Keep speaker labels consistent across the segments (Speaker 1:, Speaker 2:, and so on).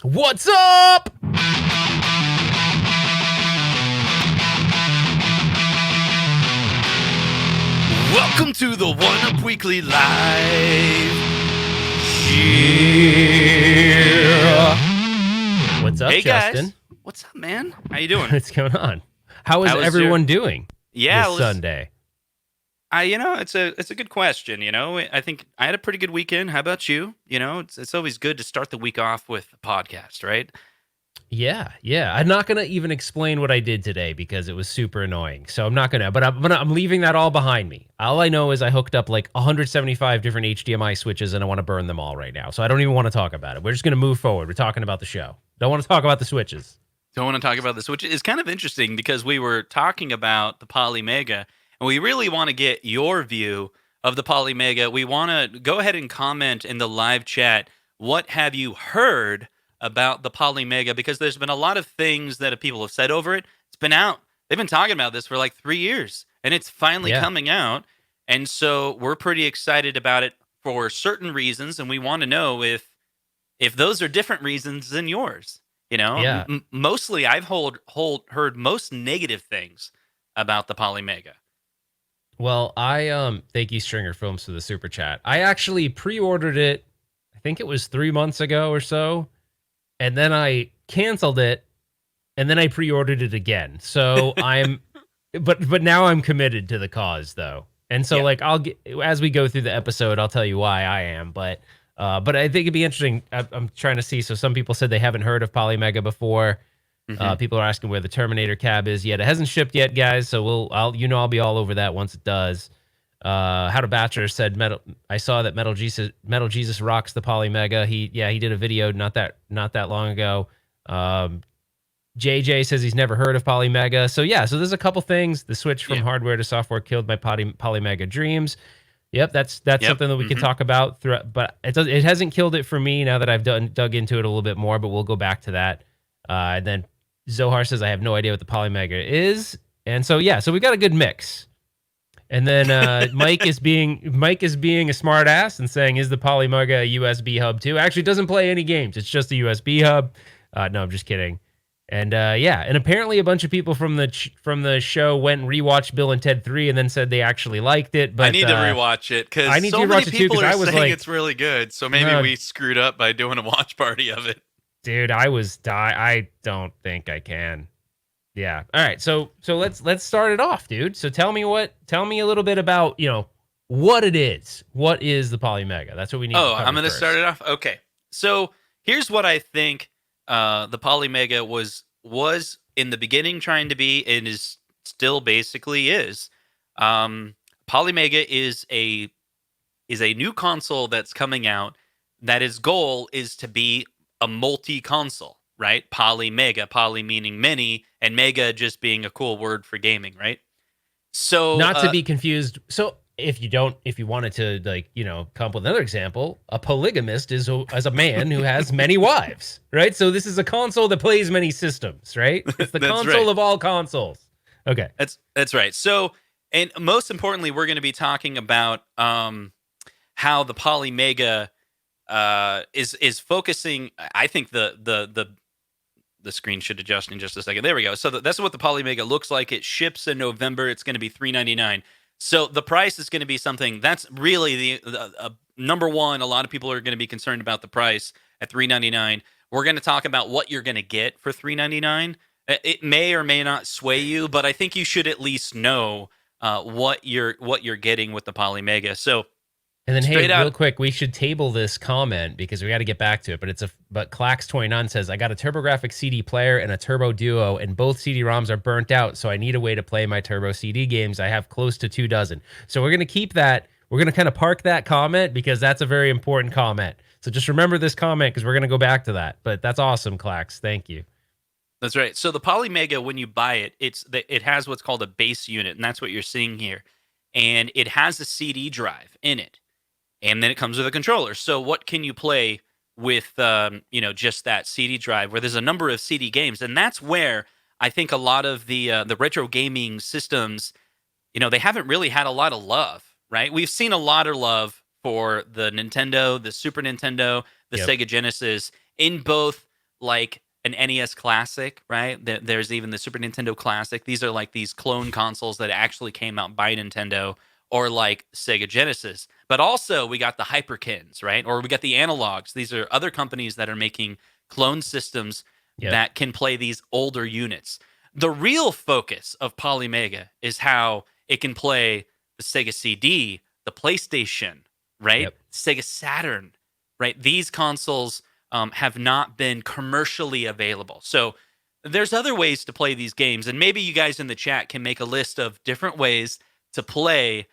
Speaker 1: What's up? Welcome to the One Up Weekly Live. Yeah. What's up,
Speaker 2: hey
Speaker 1: Justin?
Speaker 2: Guys. What's up, man? How you doing?
Speaker 1: What's going on? How is everyone doing this Sunday?
Speaker 2: It's a good question. I think I had a pretty good weekend. How about you? It's always good to start the week off with a podcast, right?
Speaker 1: Yeah. I'm not gonna even explain what I did today because it was super annoying. So I'm not gonna. But I'm leaving that all behind me. All I know is I hooked up like 175 different HDMI switches, and I want to burn them all right now. So I don't even want to talk about it. We're just gonna move forward. We're talking about the show. Don't want to talk about the switches.
Speaker 2: Don't want to talk about this, which is kind of interesting because we were talking about the Polymega, and we really want to get your view of the Polymega. We want to go ahead and comment in the live chat. What have you heard about the Polymega? Because there's been a lot of things that people have said over it. It's been out. They've been talking about this for like 3 years, and it's finally coming out. And so we're pretty excited about it for certain reasons, and we want to know if those are different reasons than yours. Mostly I've heard most negative things about the Polymega.
Speaker 1: Well, I thank you, Stringer Films, for the super chat. I actually pre-ordered it. I think it was 3 months ago or so, and then I canceled it, and then I pre-ordered it again. So but now I'm committed to the cause, though. And so, I'll get, as we go through the episode, I'll tell you why I am. But I think it'd be interesting. I'm trying to see. So some people said they haven't heard of Polymega before. Mm-hmm. People are asking where the Terminator cab is yet. It hasn't shipped yet, guys. So I'll be all over that once it does. How to Bachelor said I saw that Metal Jesus rocks the Polymega. He did a video not that long ago. JJ says he's never heard of Polymega. So there's a couple things. The switch from hardware to software killed my Polymega dreams. Yep, that's something that we can talk about but it hasn't killed it for me now that I've dug into it a little bit more, but we'll go back to that. And then Zohar says I have no idea what the Polymega is. And so we got a good mix. And then Mike is being a smart ass and saying, is the Polymega a USB hub too? Actually, it doesn't play any games. It's just a USB hub. No, I'm just kidding. And and apparently a bunch of people from the show went and rewatched Bill and Ted 3 and then said they actually liked it. But
Speaker 2: I need to rewatch it because so many people are saying it's really good. So maybe we screwed up by doing a watch party of it.
Speaker 1: Dude, I don't think I can. Yeah. All right. So let's start it off, dude. So tell me a little bit about, what it is. What is the Polymega? That's what we need.
Speaker 2: I'm going to start it off. Okay. So here's what I think the Polymega was in the beginning trying to be, and is still basically is. Polymega is a new console that's coming out that its goal is to be a multi-console, right? Polymega, poly meaning many, and mega just being a cool word for gaming, right? So
Speaker 1: not to be confused. So if you wanted to come up with another example, a polygamist is a man who has many wives, right? So this is a console that plays many systems, right? It's the console of all consoles. Okay.
Speaker 2: That's right. So, and most importantly, we're going to be talking about how the Polymega is focusing. I think the screen should adjust in just a second. There we go. So that's what the Polymega looks like. It ships in November. It's going to be $399. So the price is going to be something that's really the number one. A lot of people are going to be concerned about the price at $399. We're going to talk about what you're going to get for $399. It may or may not sway you, but I think you should at least know what you're getting with the Polymega. So.
Speaker 1: And then, real quick, we should table this comment because we got to get back to it. But Clax29 says, I got a TurboGrafx-CD player and a Turbo Duo, and both CD-ROMs are burnt out, so I need a way to play my Turbo CD games. I have close to 2 dozen. So we're going to keep that. We're going to kind of park that comment because that's a very important comment. So just remember this comment because we're going to go back to that. But that's awesome, Clax. Thank you.
Speaker 2: That's right. So the Polymega, when you buy it, it has what's called a base unit, and that's what you're seeing here. And it has a CD drive in it. And then it comes with a controller. So what can you play with, just that CD drive where there's a number of CD games? And that's where I think a lot of the retro gaming systems, they haven't really had a lot of love, right? We've seen a lot of love for the Nintendo, the Super Nintendo, the Sega Genesis in both like an NES Classic, right? There's even the Super Nintendo Classic. These are like these clone consoles that actually came out by Nintendo, or like Sega Genesis. But also we got the Hyperkins, right? Or we got the Analogs. These are other companies that are making clone systems
Speaker 1: Yep.
Speaker 2: that can play these older units. The real focus of Polymega is how it can play the Sega CD, the PlayStation, right?
Speaker 1: Yep.
Speaker 2: Sega Saturn, right? These consoles have not been commercially available. So there's other ways to play these games, and maybe you guys in the chat can make a list of different ways to play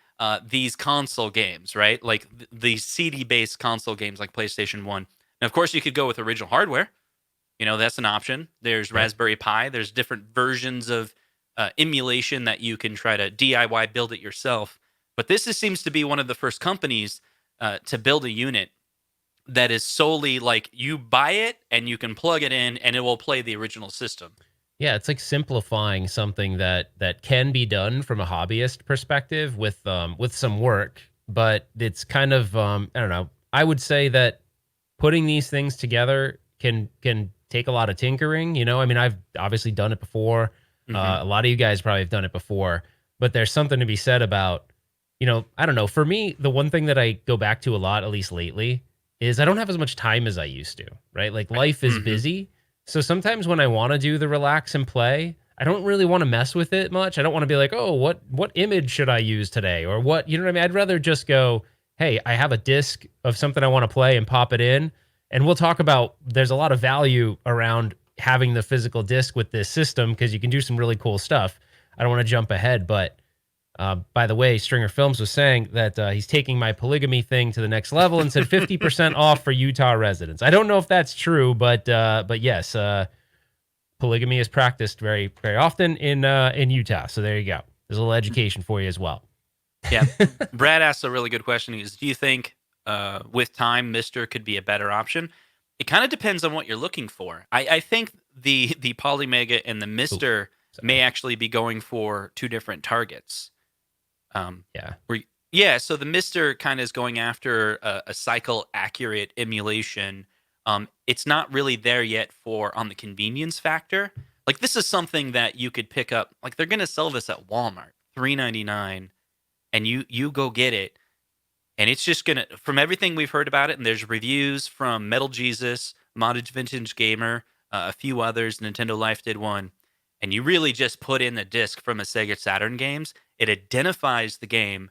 Speaker 2: these console games, right? Like the CD-based console games like PlayStation 1. And of course, you could go with original hardware. You know, that's an option. There's
Speaker 1: Yep.
Speaker 2: Raspberry Pi. There's different versions of emulation that you can try to DIY build it yourself. But seems to be one of the first companies to build a unit that is solely like you buy it and you can plug it in and it will play the original system.
Speaker 1: Yeah, it's like simplifying something that can be done from a hobbyist perspective with some work, but it's kind of I don't know. I would say that putting these things together can take a lot of tinkering. You know, I mean, I've obviously done it before.
Speaker 2: Mhm.
Speaker 1: A lot of you guys probably have done it before, but there's something to be said about, you know, I don't know. For me, the one thing that I go back to a lot, at least lately, is I don't have as much time as I used to. Right, like
Speaker 2: Right.
Speaker 1: life is
Speaker 2: Mhm.
Speaker 1: busy, so sometimes when I want to do the relax and play, I don't really want to mess with it much. I don't want to be like, oh, what image should I use today, or what, you know what I mean? I'd rather just go, hey, I have a disc of something I want to play and pop it in, and we'll talk about. There's a lot of value around having the physical disc with this system because you can do some really cool stuff. I don't want to jump ahead, but by the way, Stringer Films was saying that he's taking my polygamy thing to the next level and said 50% off for Utah residents. I don't know if that's true, but yes, polygamy is practiced very very often in Utah. So there you go. There's a little education for you as well.
Speaker 2: Yeah. Brad asked a really good question. He goes, do you think with time, Mister could be a better option? It kind of depends on what you're looking for. I think the Polymega and the
Speaker 1: Ooh,
Speaker 2: Mister may
Speaker 1: sorry.
Speaker 2: actually be going for two different targets.
Speaker 1: Yeah.
Speaker 2: Yeah, so the Mister kind of is going after a cycle accurate emulation. It's not really there yet for on the convenience factor. Like this is something that you could pick up. Like they're gonna sell this at Walmart, $3.99, and you go get it, and it's just gonna, from everything we've heard about it, and there's reviews from Metal Jesus, Modded Vintage Gamer, a few others. Nintendo Life did one, and you really just put in the disc from a Sega Saturn games. It identifies the game,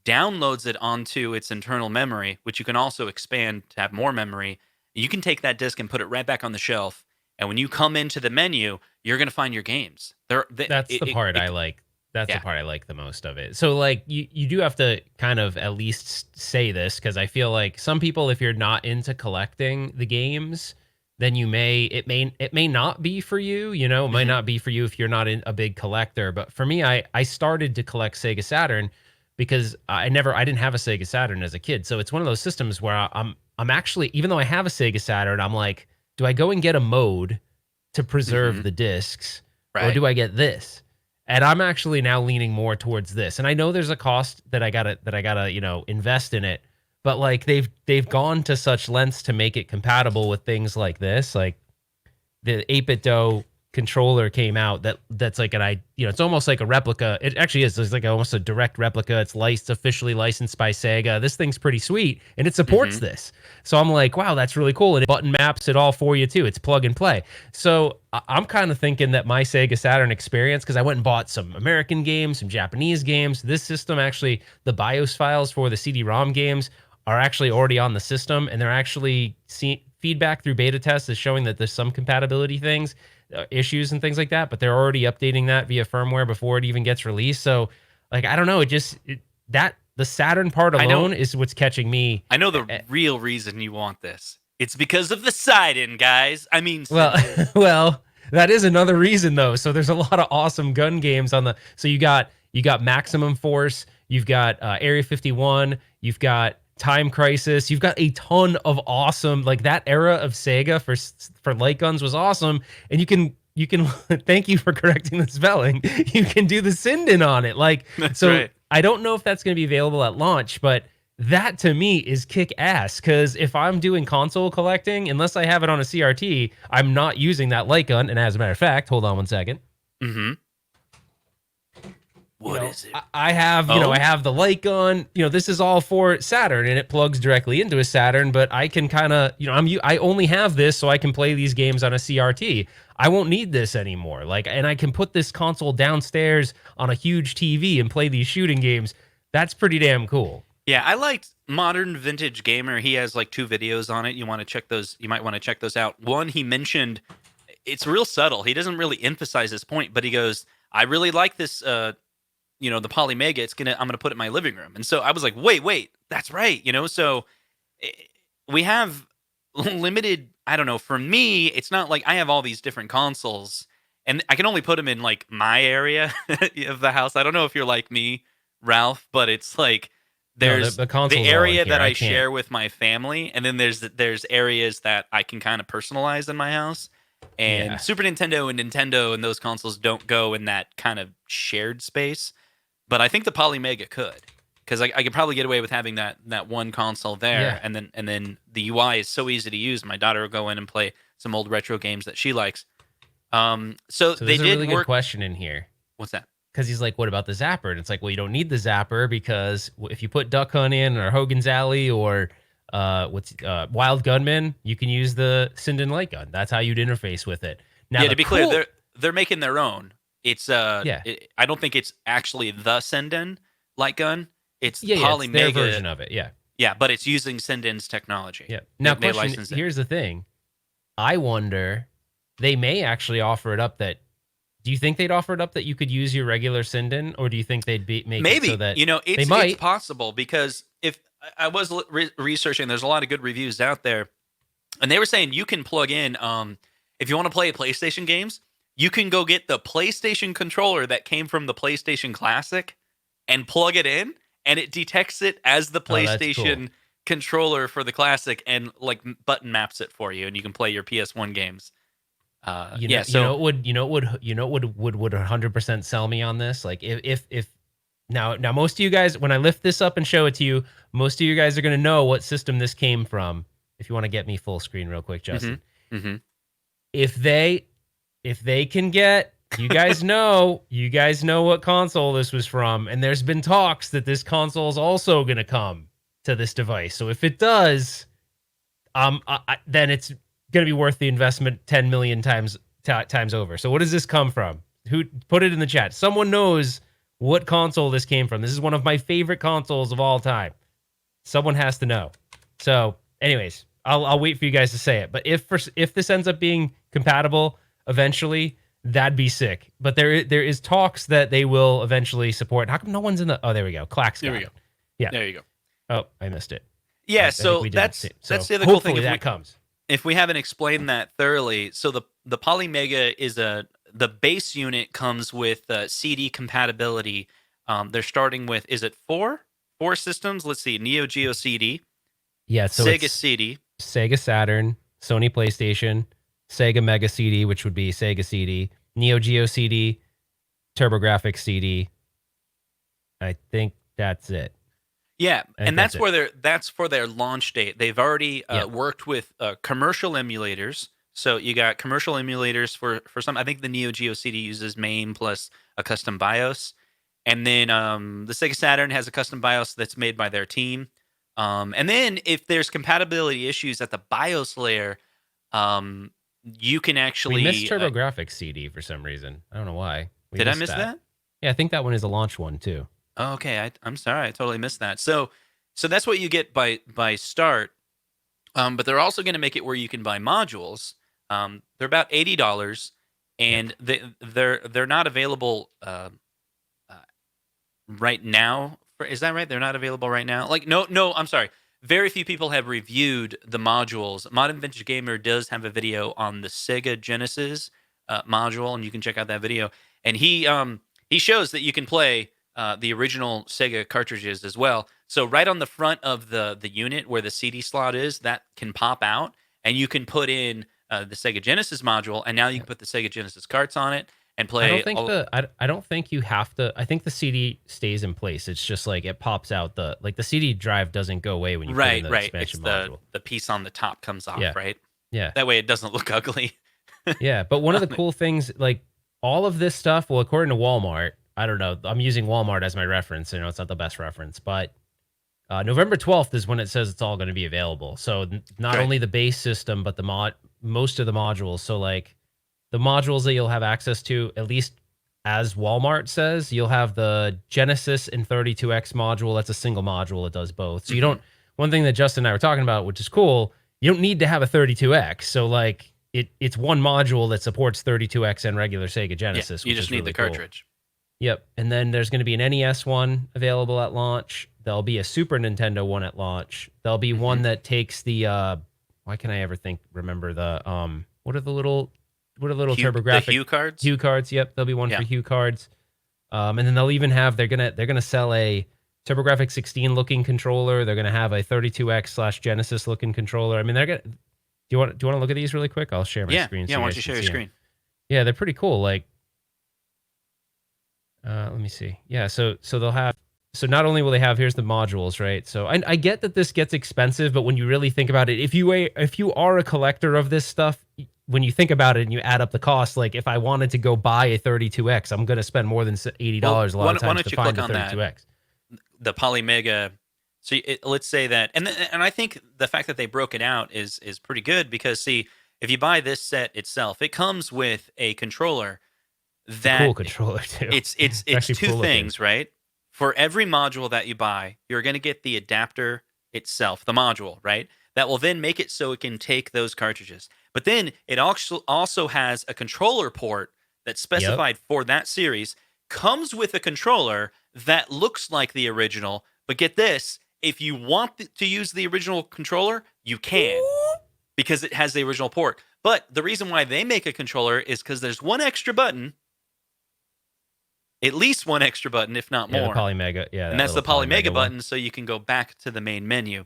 Speaker 2: downloads it onto its internal memory, which you can also expand to have more memory. You can take that disc and put it right back on the shelf. And when you come into the menu, you're going to find your games.
Speaker 1: That's the part I like. That's the
Speaker 2: Yeah.
Speaker 1: part I like the most of it. So like you do have to kind of at least say this because I feel like some people, if you're not into collecting the games, then it may not be for you. You know, it might
Speaker 2: Hmm.
Speaker 1: not be for you if you're not a big collector. But for me, I started to collect Sega Saturn because I didn't have a Sega Saturn as a kid. So it's one of those systems where I'm actually, even though I have a Sega Saturn, I'm like, do I go and get a mode to preserve
Speaker 2: Hmm.
Speaker 1: the discs, or
Speaker 2: Right.
Speaker 1: do I get this? And I'm actually now leaning more towards this. And I know there's a cost that I gotta invest in it, but like they've gone to such lengths to make it compatible with things like this. Like the 8-bit Do controller came out that's like it's almost like a replica. It actually is. It's like almost a direct replica. It's officially licensed by Sega. This thing's pretty sweet and it supports
Speaker 2: Hmm.
Speaker 1: this. So I'm like, wow, that's really cool. And it button maps it all for you too. It's plug and play. So I'm kind of thinking that my Sega Saturn experience, because I went and bought some American games, some Japanese games. This system actually, the BIOS files for the CD-ROM games are actually already on the system, and they're actually feedback through beta tests is showing that there's some compatibility things, issues and things like that, but they're already updating that via firmware before it even gets released. So, like, I don't know, that the Saturn part
Speaker 2: I know.
Speaker 1: alone is what's catching me.
Speaker 2: I know the real reason you want this. It's because of the side-in, guys. I mean,
Speaker 1: Well,
Speaker 2: simply.
Speaker 1: well, that is another reason though. So there's a lot of awesome gun games on the. So you got Maximum Force, you've got Area 51, you've got Time Crisis, you've got a ton of awesome, like that era of Sega for light guns was awesome, and you can thank you for correcting the spelling. You can do the Sinden on it, like
Speaker 2: That's
Speaker 1: so.
Speaker 2: right.
Speaker 1: I don't know if that's going to be available at launch, but that to me is kick ass. Because if I'm doing console collecting, unless I have it on a CRT, I'm not using that light gun. And as a matter of fact, hold on one second.
Speaker 2: Mm-hmm.
Speaker 1: You
Speaker 2: What
Speaker 1: know,
Speaker 2: is it?
Speaker 1: I have, I
Speaker 2: Oh,
Speaker 1: have the light gun. This is all for Saturn, and it plugs directly into a Saturn. But I can kind of, I only have this so I can play these games on a CRT. I won't need this anymore. Like, and I can put this console downstairs on a huge TV and play these shooting games. That's pretty damn cool.
Speaker 2: yeah. I liked Modern Vintage Gamer. He has like 2 videos on it. You want to check those? You might want to check those out. One, he mentioned it's real subtle. He doesn't really emphasize this point, but he goes, "I really like this. The Polymega. I'm gonna put it in my living room." And so I was like, "Wait, that's right." So eh, we have limited. I don't know. For me, it's not like I have all these different consoles, and I can only put them in like my area of the house. I don't know if you're like me, Ralph, but it's like
Speaker 1: No,
Speaker 2: there's
Speaker 1: the
Speaker 2: the
Speaker 1: console's all in
Speaker 2: area
Speaker 1: here.
Speaker 2: that
Speaker 1: I
Speaker 2: I
Speaker 1: can't.
Speaker 2: share with my family, and then there's areas that I can kind of personalize in my house. And
Speaker 1: Yeah.
Speaker 2: Super Nintendo and Nintendo and those consoles don't go in that kind of shared space. But I think the Polymega could, because I could probably get away with having that one console there,
Speaker 1: Yeah.
Speaker 2: and then the UI is so easy to use. My daughter will go in and play some old retro games that she likes. So
Speaker 1: So
Speaker 2: they
Speaker 1: there's a
Speaker 2: did
Speaker 1: really good
Speaker 2: work.
Speaker 1: question in here.
Speaker 2: What's that?
Speaker 1: Because he's like, what about the zapper? And it's like, well, you don't need the zapper because if you put Duck Hunt in or Hogan's Alley or Wild Gunman, you can use the Sinden light gun. That's how you'd interface with it. Now
Speaker 2: Yeah,
Speaker 1: the
Speaker 2: to be clear,
Speaker 1: cool,
Speaker 2: they're making their own. It's
Speaker 1: yeah,
Speaker 2: I don't think it's actually the Senden light gun. It's
Speaker 1: yeah, it's their
Speaker 2: Polymega.
Speaker 1: version of it. Yeah,
Speaker 2: Yeah, but it's using Senden's technology.
Speaker 1: yeah.
Speaker 2: They,
Speaker 1: Now,
Speaker 2: they
Speaker 1: question.
Speaker 2: licensed it.
Speaker 1: Here's the thing. I wonder, they may actually offer it up that. Do you think they'd offer it up that you could use your regular Sinden, or do you think they'd make it so
Speaker 2: Maybe
Speaker 1: that they
Speaker 2: it's
Speaker 1: might?
Speaker 2: possible, because if I was researching, there's a lot of good reviews out there, and they were saying you can plug in. If you want to play PlayStation games, you can go get the PlayStation controller that came from the PlayStation Classic and plug it in, and it detects it as the
Speaker 1: Oh, that's cool.
Speaker 2: PlayStation controller for the Classic, and like button maps it for you, and you can play your PS1 games. Yeah, so
Speaker 1: Would 100% sell me on this? Like if now most of you guys, when I lift this up and show it to you, most of you guys are gonna know what system this came from. If you want to get me full screen real quick,
Speaker 2: hmm
Speaker 1: Justin.
Speaker 2: hmm
Speaker 1: If they can get you guys know what console this was from, and there's been talks that this console is also gonna come to this device. So if it does, then it's going to be worth the investment 10 million times over. So what does this come from? Who put it in the chat? Someone knows what console this came from. This is one of my favorite consoles of all time. Someone has to know. So, anyways, I'll wait for you guys to say it. But if this ends up being compatible eventually, that'd be sick. But there is talks that they will eventually support. How come no one's in the? Oh, there we go. Clack's
Speaker 2: there
Speaker 1: got
Speaker 2: we go.
Speaker 1: it. Yeah.
Speaker 2: There you go.
Speaker 1: Oh, I missed it.
Speaker 2: Yeah,
Speaker 1: I think
Speaker 2: so
Speaker 1: we didn't
Speaker 2: that's
Speaker 1: see it.
Speaker 2: that's
Speaker 1: So
Speaker 2: the other cool
Speaker 1: hopefully
Speaker 2: thing.
Speaker 1: that comes.
Speaker 2: If we haven't explained that thoroughly, so the Polymega is the base unit comes with CD compatibility. They're starting with, is it four systems? Let's see, Neo Geo CD,
Speaker 1: Yeah, so
Speaker 2: Sega
Speaker 1: it's
Speaker 2: CD.
Speaker 1: Sega Saturn, Sony PlayStation, Sega Mega CD, which would be Sega CD, Neo Geo CD, TurboGrafx-CD. I think that's it.
Speaker 2: Yeah,
Speaker 1: I think
Speaker 2: and
Speaker 1: that's it.
Speaker 2: that's for their launch date. They've already
Speaker 1: Yeah.
Speaker 2: worked with commercial emulators. So you got commercial emulators for some. I think the Neo Geo CD uses MAME plus a custom BIOS, and then the Sega Saturn has a custom BIOS that's made by their team. And then if there's compatibility issues at the BIOS layer, you can
Speaker 1: We missed
Speaker 2: actually.
Speaker 1: TurboGrafx-CD for some reason. I don't know why. We
Speaker 2: Did I
Speaker 1: missed
Speaker 2: miss that?
Speaker 1: Yeah, I think that one is a launch one too.
Speaker 2: Oh, okay, I'm sorry, I totally missed that. So that's what you get by start. But they're also going to make it where you can buy modules. They're about $80,
Speaker 1: Yep.
Speaker 2: and they're not available uh, right now. Is that right? They're not available right now. Like no, I'm sorry. Very few people have reviewed the modules. Modern Vintage Gamer does have a video on the Sega Genesis module, and you can check out that video. And he shows that you can play the original Sega cartridges as well. So right on the front of the unit where the CD slot is, that can pop out, and you can put in the Sega Genesis module, and now you can
Speaker 1: Yep.
Speaker 2: put the Sega Genesis carts on it, and
Speaker 1: I don't
Speaker 2: play
Speaker 1: think
Speaker 2: all.
Speaker 1: I don't think you have to. I think the CD stays in place. It's just like it pops out the CD drive doesn't go away when you put in
Speaker 2: Right,
Speaker 1: the
Speaker 2: right. It's
Speaker 1: expansion module.
Speaker 2: the piece on the top comes off,
Speaker 1: Yeah,
Speaker 2: right?
Speaker 1: yeah,
Speaker 2: That way it doesn't look ugly.
Speaker 1: yeah. But one of
Speaker 2: on
Speaker 1: the
Speaker 2: it.
Speaker 1: cool things, like all of this stuff, well, according to Walmart, I don't know. I'm using Walmart as my reference. You know, it's not the best reference, but November 12th is when it says it's all going to be available. So not
Speaker 2: Okay.
Speaker 1: only the base system, but most of the modules. So like the modules that you'll have access to, at least as Walmart says, you'll have the Genesis and 32X module. That's a single module. It does both. So you
Speaker 2: Mhm.
Speaker 1: don't, one thing that Justin and I were talking about, which is cool, you don't need to have a 32X. So like it's one module that supports 32X and regular Sega
Speaker 2: Yeah,
Speaker 1: Genesis,
Speaker 2: you
Speaker 1: which
Speaker 2: just
Speaker 1: is
Speaker 2: need the
Speaker 1: really cool.
Speaker 2: cartridge.
Speaker 1: Yep. And then there's going to be an NES one available at launch. There'll be a Super Nintendo one at launch. There'll be one
Speaker 2: Mhm.
Speaker 1: that takes the why can I ever remember the what are the little
Speaker 2: The
Speaker 1: TurboGrafx
Speaker 2: Hue cards?
Speaker 1: Hue cards? Yep, there'll be one for
Speaker 2: Yeah.
Speaker 1: Hue cards. And then they'll even have they're gonna sell a TurboGrafx-16 looking controller. They're gonna have a 32X/Genesis looking controller. I mean, they're gonna. Do you want to look at these really quick? I'll share my
Speaker 2: Yeah.
Speaker 1: screen
Speaker 2: Yeah,
Speaker 1: so you
Speaker 2: why don't
Speaker 1: guys
Speaker 2: you
Speaker 1: can
Speaker 2: share your
Speaker 1: see them.
Speaker 2: screen?
Speaker 1: Yeah, they're pretty cool. Like, let me see. Yeah, so they'll have. So not only will they have, here's the modules, right? So I get that this gets expensive, but when you really think about it, if you are a collector of this stuff, when you think about it and you add up the cost, like if I wanted to go buy a 32X, I'm gonna spend more than
Speaker 2: Well,
Speaker 1: $80 a lot
Speaker 2: why
Speaker 1: of
Speaker 2: don't why
Speaker 1: times to
Speaker 2: don't you
Speaker 1: find
Speaker 2: click
Speaker 1: a
Speaker 2: on that,
Speaker 1: 32X.
Speaker 2: the Polymega. So let's say that, and I think the fact that they broke it out is pretty good because see, if you buy this set itself, it comes with a controller
Speaker 1: It's a cool
Speaker 2: that
Speaker 1: controller too. It's
Speaker 2: it's
Speaker 1: actually
Speaker 2: two
Speaker 1: cool looking.
Speaker 2: things, right? For every module that you buy, you're going to get the adapter itself, the module, right? That will then make it so it can take those cartridges. But then it also has a controller port that's
Speaker 1: Yep.
Speaker 2: specified for that series, comes with a controller that looks like the original. But get this, if you want to use the original controller, you can because it has the original port. But the reason why they make a controller is because there's one extra button, at least one extra button, if not
Speaker 1: Yeah, the
Speaker 2: more.
Speaker 1: Polymega. Yeah,
Speaker 2: And
Speaker 1: that
Speaker 2: that's
Speaker 1: little
Speaker 2: the Polymega
Speaker 1: Polymega one.
Speaker 2: button, so you can go back to the main menu.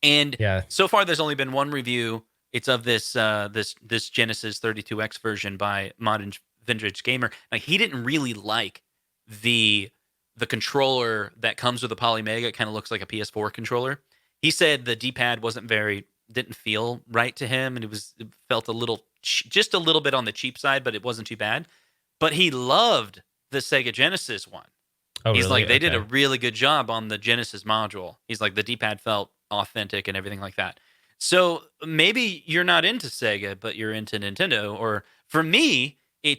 Speaker 2: And
Speaker 1: Yeah.
Speaker 2: so far, there's only been one review. It's of this Genesis 32X version by Modern Vintage Gamer. Now, he didn't really like the the controller that comes with the Polymega. It kind of looks like a PS4 controller. He said the D-pad didn't feel right to him, and it felt just a little bit on the cheap side, but it wasn't too bad. But he loved the Sega Genesis one.
Speaker 1: Oh,
Speaker 2: He's like,
Speaker 1: really?
Speaker 2: they did a
Speaker 1: Okay.
Speaker 2: really good job on the Genesis module. He's like, the D-pad felt authentic and everything like that. So maybe you're not into Sega, but you're into Nintendo. Or for me,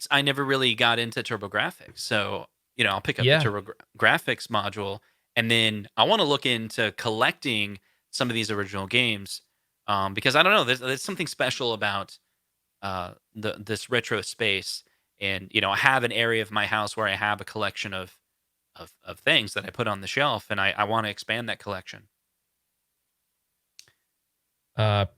Speaker 2: I never really got into TurboGrafx. So, I'll pick up the
Speaker 1: Yeah.
Speaker 2: TurboGrafx module, and then I want to look into collecting some of these original games. Because I don't know, there's something special about this retro space. And, I have an area of my house where I have a collection of things that I put on the shelf, and I want to expand that collection.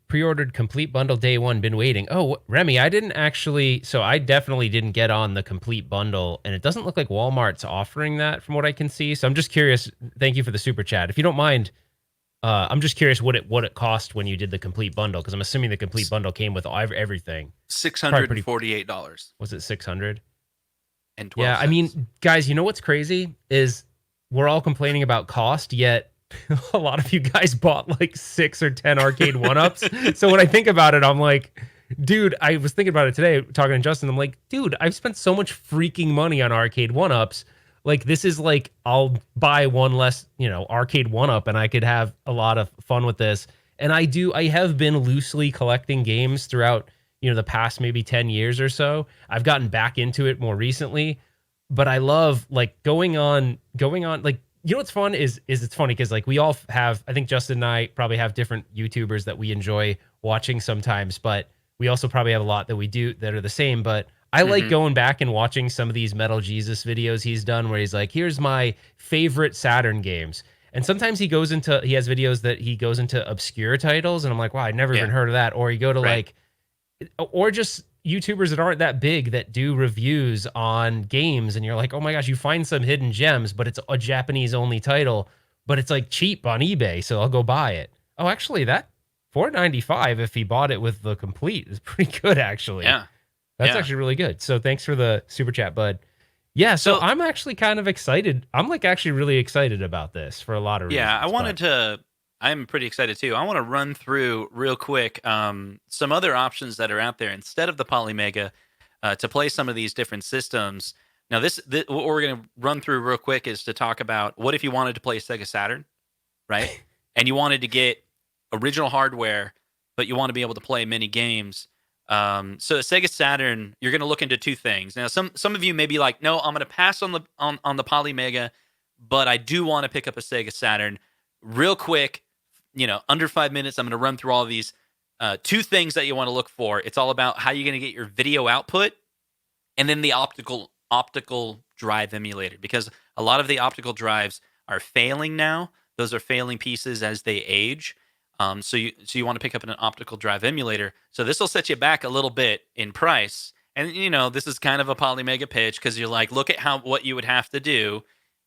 Speaker 1: Pre-ordered complete bundle day one. Been waiting. Oh, Remy, I didn't actually. So I definitely didn't get on the complete bundle, and it doesn't look like Walmart's offering that from what I can see. So I'm just curious. Thank you for the super chat. If you don't mind, I'm just curious what it cost when you did the complete bundle, because I'm assuming the complete bundle came with everything. Probably pretty.
Speaker 2: $648
Speaker 1: Was it 600?
Speaker 2: and 12
Speaker 1: Yeah, I
Speaker 2: cents.
Speaker 1: mean, guys, you know what's crazy is we're all complaining about cost, yet a lot of you guys bought like 6 or 10 arcade one-ups. So when I think about it, I'm like, dude, I was thinking about it today, talking to Justin. I'm like, dude, I've spent so much freaking money on arcade one-ups. Like, this is like, I'll buy one less, arcade one-up, and I could have a lot of fun with this. And I have been loosely collecting games throughout, the past maybe 10 years or so. I've gotten back into it more recently, but I love like going on like, what's fun is it's funny because like we all have, I think Justin and I probably have different YouTubers that we enjoy watching sometimes, but we also probably have a lot that we do that are the same. But I like
Speaker 2: Hmm.
Speaker 1: going back and watching some of these Metal Jesus videos he's done where he's like, here's my favorite Saturn games. And sometimes he has videos that he goes into obscure titles, and I'm like, wow, I never
Speaker 2: Yeah,
Speaker 1: even heard of that. Or you go to
Speaker 2: right.
Speaker 1: like, or just YouTubers that aren't that big that do reviews on games, and you're like, oh my gosh, you find some hidden gems, but it's a Japanese only title, but it's like cheap on eBay, so I'll go buy it. Oh, actually, that $4.95 if he bought it with the complete is pretty good, actually.
Speaker 2: Yeah.
Speaker 1: That's
Speaker 2: Yeah.
Speaker 1: actually really good. So thanks for the super chat, bud. Yeah, so
Speaker 2: So
Speaker 1: I'm actually kind of excited. I'm like actually really excited about this for a lot of
Speaker 2: yeah, I
Speaker 1: reasons.
Speaker 2: wanted
Speaker 1: But
Speaker 2: to. I'm pretty excited too. I want to run through real quick some other options that are out there instead of the Polymega to play some of these different systems. Now, this what we're going to run through real quick is to talk about what if you wanted to play Sega Saturn, right? And you wanted to get original hardware, but you want to be able to play many games. So Sega Saturn, you're going to look into two things. Now, some of you may be like, no, I'm going to pass on the Polymega, but I do want to pick up a Sega Saturn. Real quick, under 5 minutes, I'm going to run through all of these two things that you want to look for. It's all about how you're going to get your video output, and then the optical drive emulator, because a lot of the optical drives are failing now. Those are failing pieces as they age. So you want to pick up an optical drive emulator. So this will set you back a little bit in price. And this is kind of a Polymega pitch, because you're like, look at what you would have to do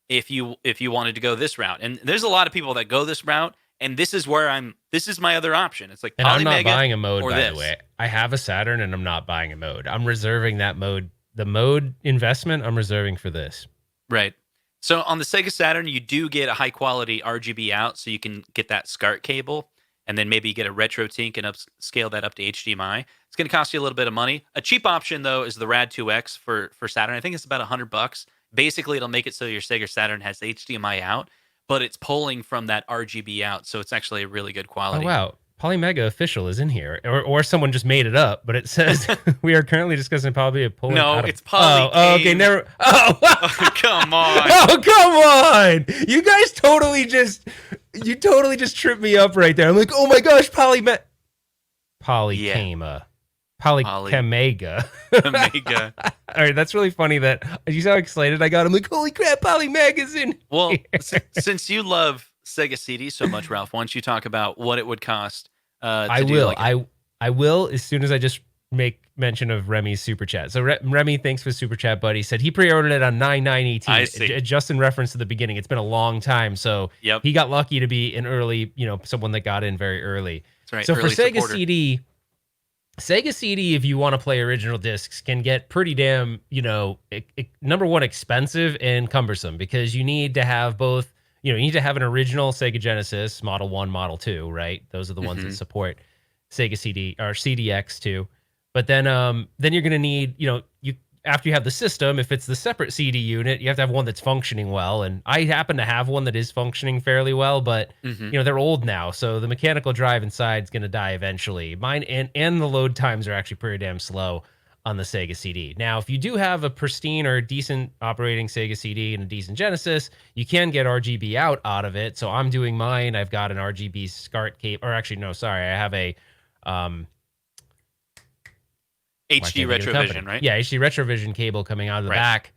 Speaker 2: if you wanted to go this route. And there's a lot of people that go this route, and this is my other option. It's like
Speaker 1: and I'm not
Speaker 2: Polymega
Speaker 1: buying a mode,
Speaker 2: or
Speaker 1: by the
Speaker 2: this.
Speaker 1: way. I have a Saturn and I'm not buying a mode. I'm reserving that mode. The mode investment I'm reserving for this.
Speaker 2: Right. So on the Sega Saturn, you do get a high quality RGB out, so you can get that SCART cable, and then maybe get a RetroTink and scale that up to HDMI. It's going to cost you a little bit of money. A cheap option though is the Rad 2X for Saturn. I think it's about $100. Basically, it'll make it so your Sega Saturn has HDMI out, but it's pulling from that RGB out, so it's actually a really good
Speaker 1: Oh
Speaker 2: quality.
Speaker 1: wow. Polymega official is in here, or someone just made it up, but it says we are currently discussing Polymega pulling.
Speaker 2: No, it's Poly.
Speaker 1: Oh, okay, never. Oh,
Speaker 2: Come on.
Speaker 1: Oh, come on! You guys totally just tripped me up right there. I'm like, oh my gosh, Polymega. Polymega.
Speaker 2: Omega.
Speaker 1: All right, that's really funny. That you saw how excited I got. I'm like, holy crap, Polymega's in.
Speaker 2: Well,
Speaker 1: here.
Speaker 2: since you love Sega CD so much, Ralph, why don't you talk about what it would cost?
Speaker 1: I will. I will as soon as I just make mention of Remy's super chat. So Remy, thanks for the super chat, buddy. Said he pre-ordered it on 9/9/18.
Speaker 2: I see.
Speaker 1: Just in reference to the beginning. It's been a long time, so
Speaker 2: Yep.
Speaker 1: he got lucky to be an early, someone that got in very early.
Speaker 2: That's right.
Speaker 1: So for
Speaker 2: early
Speaker 1: Sega
Speaker 2: supporter.
Speaker 1: Sega CD, if you want to play original discs, can get pretty damn, number one, expensive and cumbersome, because you need to have both. You need to have an original Sega Genesis, Model 1, Model 2, right? Those are the ones that support Sega CD or CDX too. But then you're going to need, after you have the system, if it's the separate CD unit, you have to have one that's functioning well. And I happen to have one that is functioning fairly well, but they're old now, so the mechanical drive inside is going to die eventually. Mine and the load times are actually pretty damn slow on the Sega CD. Now, if you do have a pristine or decent operating Sega CD and a decent Genesis, you can get RGB out of it. So I'm doing mine. I've got an RGB SCART cable, or actually, no, sorry, I have a
Speaker 2: HD Retrovision, right?
Speaker 1: Yeah, HD Retrovision cable coming out of the back.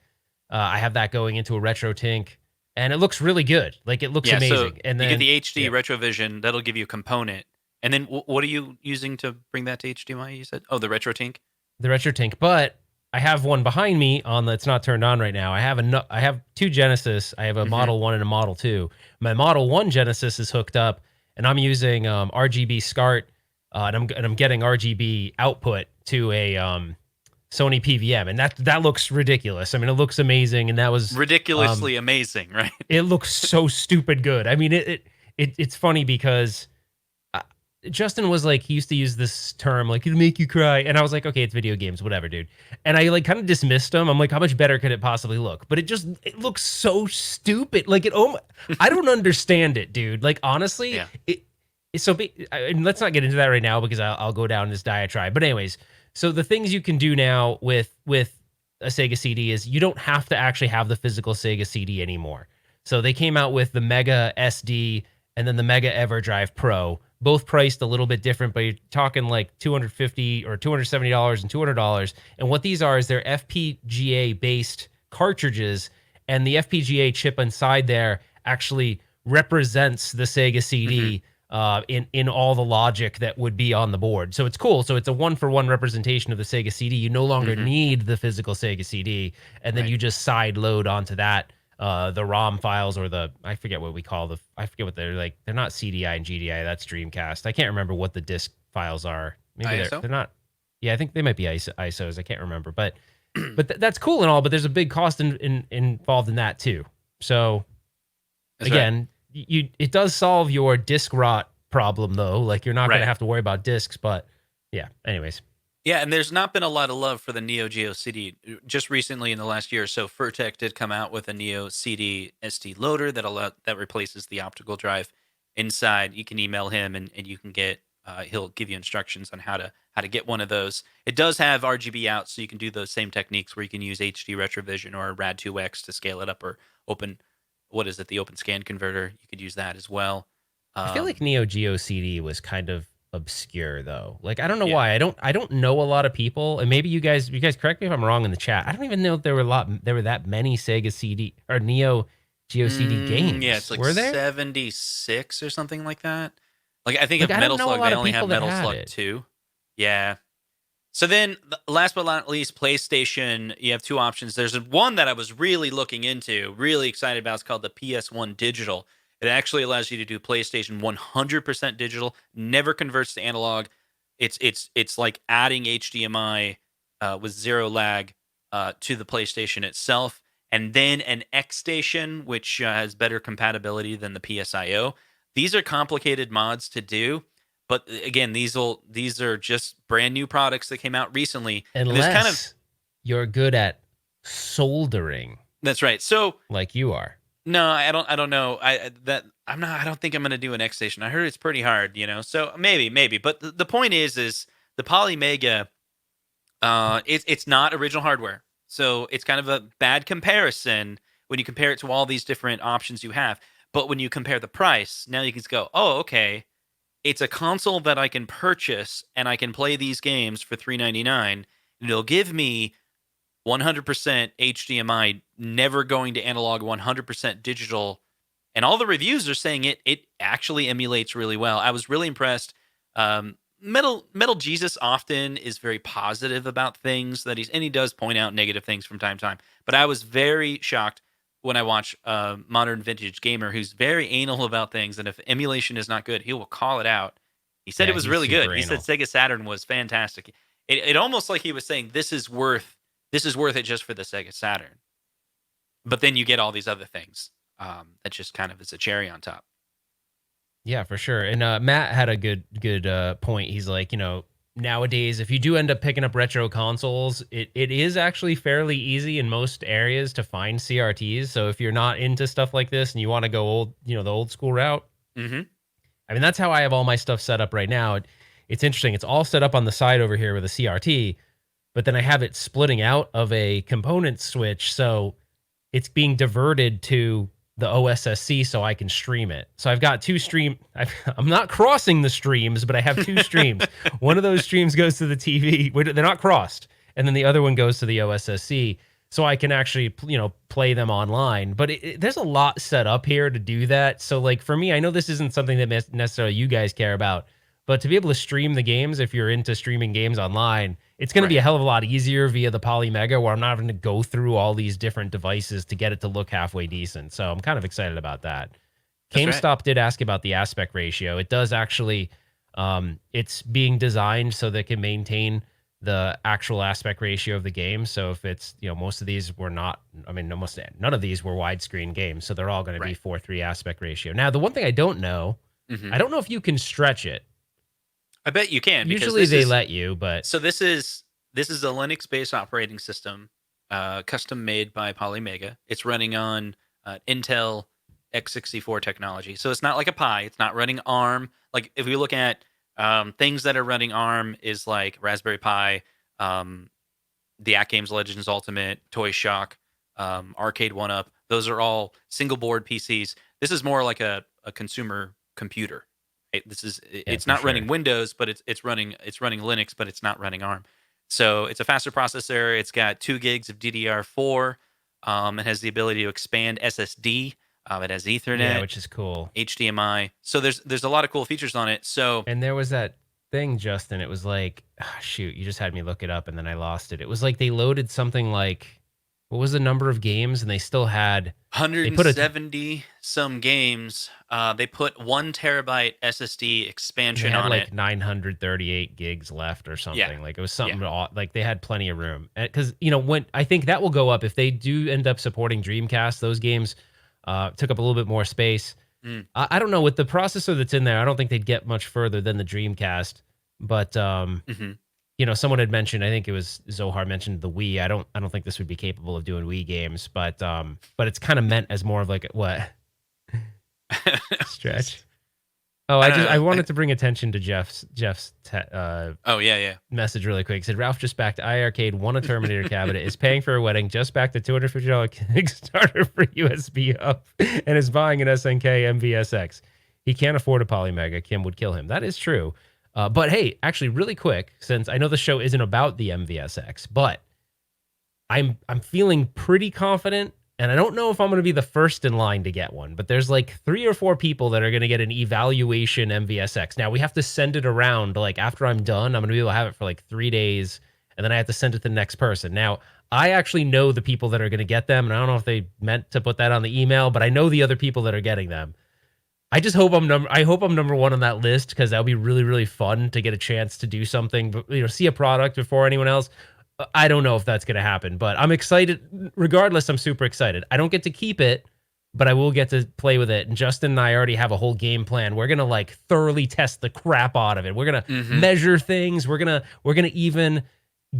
Speaker 1: I have that going into a RetroTink, and it looks really good. Like, it looks amazing.
Speaker 2: So
Speaker 1: and then
Speaker 2: you get the HD Retrovision, that'll give you a component. And then what are you using to bring that to HDMI, you said? Oh, the RetroTink?
Speaker 1: The RetroTink, but I have one behind me it's not turned on right now. I have two Genesis. I have a Model 1 and a Model 2. My Model 1 Genesis is hooked up, and I'm using RGB SCART, and I'm getting RGB output to a Sony PVM, and that looks ridiculous. I mean, it looks amazing, and that was
Speaker 2: ridiculously amazing, right?
Speaker 1: It looks so stupid good. I mean, it's funny because Justin was like, he used to use this term, like, it'll make you cry. And I was like, okay, it's video games, whatever, dude. And I like kind of dismissed him. I'm like, how much better could it possibly look? But it looks so stupid. Like, I don't understand it, dude. Like, honestly, and let's not get into that right now, because I'll go down this diatribe. But anyways, so the things you can do now with a Sega CD is you don't have to actually have the physical Sega CD anymore. So they came out with the Mega SD and then the Mega EverDrive Pro, both priced a little bit different, but you're talking like $250 or $270 and $200. And what these are is they're FPGA based cartridges, and the FPGA chip inside there actually represents the Sega CD in all the logic that would be on the board. So it's cool. So it's a 1-for-1 representation of the Sega CD. You no longer need the physical Sega CD, and then you just side load onto that the ROM files, or I forget what we call I forget what they're like. They're not CDI and GDI. That's Dreamcast. I can't remember what the disc files are. Maybe they're not. Yeah, I think they might be ISOs. I can't remember, but that's cool and all. But there's a big cost involved in that too. So
Speaker 2: That's right.
Speaker 1: again, it does solve your disk rot problem though. Like you're not going to
Speaker 2: Right.
Speaker 1: have to worry about disks. But yeah. Anyways,
Speaker 2: Yeah, and there's not been a lot of love for the Neo Geo CD. Just recently, in the last year or so, Furtek did come out with a Neo CD SD loader that replaces the optical drive inside. You can email him, and you can get he'll give you instructions on how to get one of those. It does have RGB out, so you can do those same techniques where you can use HD Retrovision or Rad2X to scale it up, or open the open scan converter. You could use that as well.
Speaker 1: I feel like
Speaker 2: Um,
Speaker 1: Neo Geo CD was kind of obscure though. Like I don't know
Speaker 2: yeah.
Speaker 1: why. I don't know a lot of people, and maybe you guys correct me if I'm wrong in the chat. I don't even know if there were that many Sega CD or Neo Geo CD
Speaker 2: Yeah, it's
Speaker 1: games.
Speaker 2: like
Speaker 1: Were there?
Speaker 2: 76 or something like that. Like I think
Speaker 1: Like
Speaker 2: of
Speaker 1: I don't
Speaker 2: Metal
Speaker 1: know a
Speaker 2: Slug,
Speaker 1: lot
Speaker 2: they
Speaker 1: of
Speaker 2: only have
Speaker 1: people that
Speaker 2: Metal
Speaker 1: had
Speaker 2: Slug
Speaker 1: it.
Speaker 2: 2. Yeah. So then, last but not least, PlayStation. You have two options. There's one that I was really looking into, really excited about. It's called the PS1 Digital. It actually allows you to do PlayStation 100% digital, never converts to analog. It's like adding HDMI with zero lag to the PlayStation itself, and then an X Station, which has better compatibility than the PSIO. These are complicated mods to do, but again, these are just brand new products that came out recently, and there's kind of
Speaker 1: Unless you're good at soldering
Speaker 2: that's right. So
Speaker 1: like you are.
Speaker 2: no, I don't know. I don't think I'm gonna do an X Station. I heard it's pretty hard, So maybe. But the point is the Polymega. It's not original hardware, so it's kind of a bad comparison when you compare it to all these different options you have. But when you compare the price, now you can just go, oh, okay, it's a console that I can purchase and I can play these games for $3.99, and it'll give me 100% HDMI, never going to analog, 100% digital. And all the reviews are saying it actually emulates really well. I was really impressed. Metal Jesus often is very positive about things and he does point out negative things from time to time. But I was very shocked when I watch Modern Vintage Gamer, who's very anal about things, and if emulation is not good, he will call it out. He said it
Speaker 1: Yeah,
Speaker 2: was
Speaker 1: he's
Speaker 2: really good.
Speaker 1: super
Speaker 2: He said
Speaker 1: anal.
Speaker 2: Sega Saturn was fantastic. It almost like he was saying this is worth it just for the Sega Saturn. But then you get all these other things that just kind of is a cherry on top.
Speaker 1: Yeah, for sure. And Matt had a good point. He's like, nowadays if you do end up picking up retro consoles, it is actually fairly easy in most areas to find CRTs. So if you're not into stuff like this and you want to go old, the old school route,
Speaker 2: Mm-hmm.
Speaker 1: I mean that's how I have all my stuff set up right now. It's interesting. It's all set up on the side over here with a CRT, but then I have it splitting out of a component switch, so it's being diverted to the OSSC so I can stream it. So I've got I'm not crossing the streams, but I have two streams. One of those streams goes to the TV. They're not crossed. And then the other one goes to the OSSC so I can actually, play them online. But there's a lot set up here to do that. So like for me, I know this isn't something that necessarily you guys care about, but to be able to stream the games, if you're into streaming games online, it's going to be
Speaker 2: Right.
Speaker 1: a hell of a lot easier via the Polymega, where I'm not having to go through all these different devices to get it to look halfway decent. So I'm kind of excited about that.
Speaker 2: That's right.
Speaker 1: GameStop did ask about the aspect ratio. It does actually, it's being designed so that it can maintain the actual aspect ratio of the game. So if it's, most of these were not, I mean, almost none of these were widescreen games. So they're all going to be
Speaker 2: Right.
Speaker 1: 4:3 aspect ratio. Now, the one thing I don't know,
Speaker 2: Mm-hmm.
Speaker 1: I don't know if you can stretch it.
Speaker 2: I bet you can, because
Speaker 1: Usually they let you, but
Speaker 2: this is a Linux-based operating system, custom made by Polymega. It's running on Intel x64 technology, so it's not like a Pi. It's not running ARM. Like if we look at things that are running ARM, is like Raspberry Pi, um, the At Games Legends Ultimate, Toy Shock, Arcade One Up. Those are all single board PCs. This is more like a consumer computer.
Speaker 1: yeah,
Speaker 2: It's
Speaker 1: for
Speaker 2: not running
Speaker 1: sure.
Speaker 2: Windows, but it's running Linux, but it's not running ARM. So it's a faster processor. It's got 2 gigs of DDR4. It has the ability to expand SSD. It has
Speaker 1: Yeah,
Speaker 2: Ethernet,
Speaker 1: which is cool.
Speaker 2: HDMI. So there's a lot of cool features on it. So
Speaker 1: And there was that thing, Justin. It was like, shoot, you just had me look it up and then I lost it. It was like they loaded something like what was the number of games, and they still had they put a
Speaker 2: 170 some games. They put 1 terabyte SSD
Speaker 1: and they
Speaker 2: expansion
Speaker 1: had
Speaker 2: on it.
Speaker 1: like 938 gigs left or
Speaker 2: Yeah.
Speaker 1: something. Like it was
Speaker 2: Yeah.
Speaker 1: something like they had plenty of room. Because when I think that will go up if they do end up supporting Dreamcast, those games took up a little bit more space.
Speaker 2: Mm.
Speaker 1: I don't know with the processor that's in there. I don't think they'd get much further than the Dreamcast. But
Speaker 2: Hmm.
Speaker 1: someone had mentioned. I think it was Zohar mentioned the Wii. I don't think this would be capable of doing Wii games. But it's kind of meant as more of like what stretch. Oh,
Speaker 2: I don't
Speaker 1: I
Speaker 2: know.
Speaker 1: wanted to bring attention to Jeff's
Speaker 2: Oh yeah, yeah.
Speaker 1: message really quick. He said Ralph just backed iArcade, won a Terminator cabinet, is paying for a wedding, just backed a $250 Kickstarter for USB Hub, and is buying an SNK MVSX. He can't afford a Polymega. Kim would kill him. That is true. But hey, actually, really quick, since I know the show isn't about the MVSX, but I'm feeling pretty confident, and I don't know if I'm going to be the first in line to get one, but there's like 3 or 4 people that are going to get an evaluation MVSX. Now we have to send it around. Like after I'm done, I'm going to be able to have it for like 3 days, and then I have to send it to the next person. Now I actually know the people that are going to get them, and I don't know if they meant to put that on the email, but I know the other people that are getting them. I just hope I hope I'm number one on that list because that would be really, really fun to get a chance to do something, but see a product before anyone else. I don't know if that's going to happen, but I'm excited. Regardless, I'm super excited. I don't get to keep it, but I will get to play with it. And Justin and I already have a whole game plan. We're gonna like thoroughly test the crap out of it. We're gonna
Speaker 2: Hmm.
Speaker 1: measure things. We're gonna even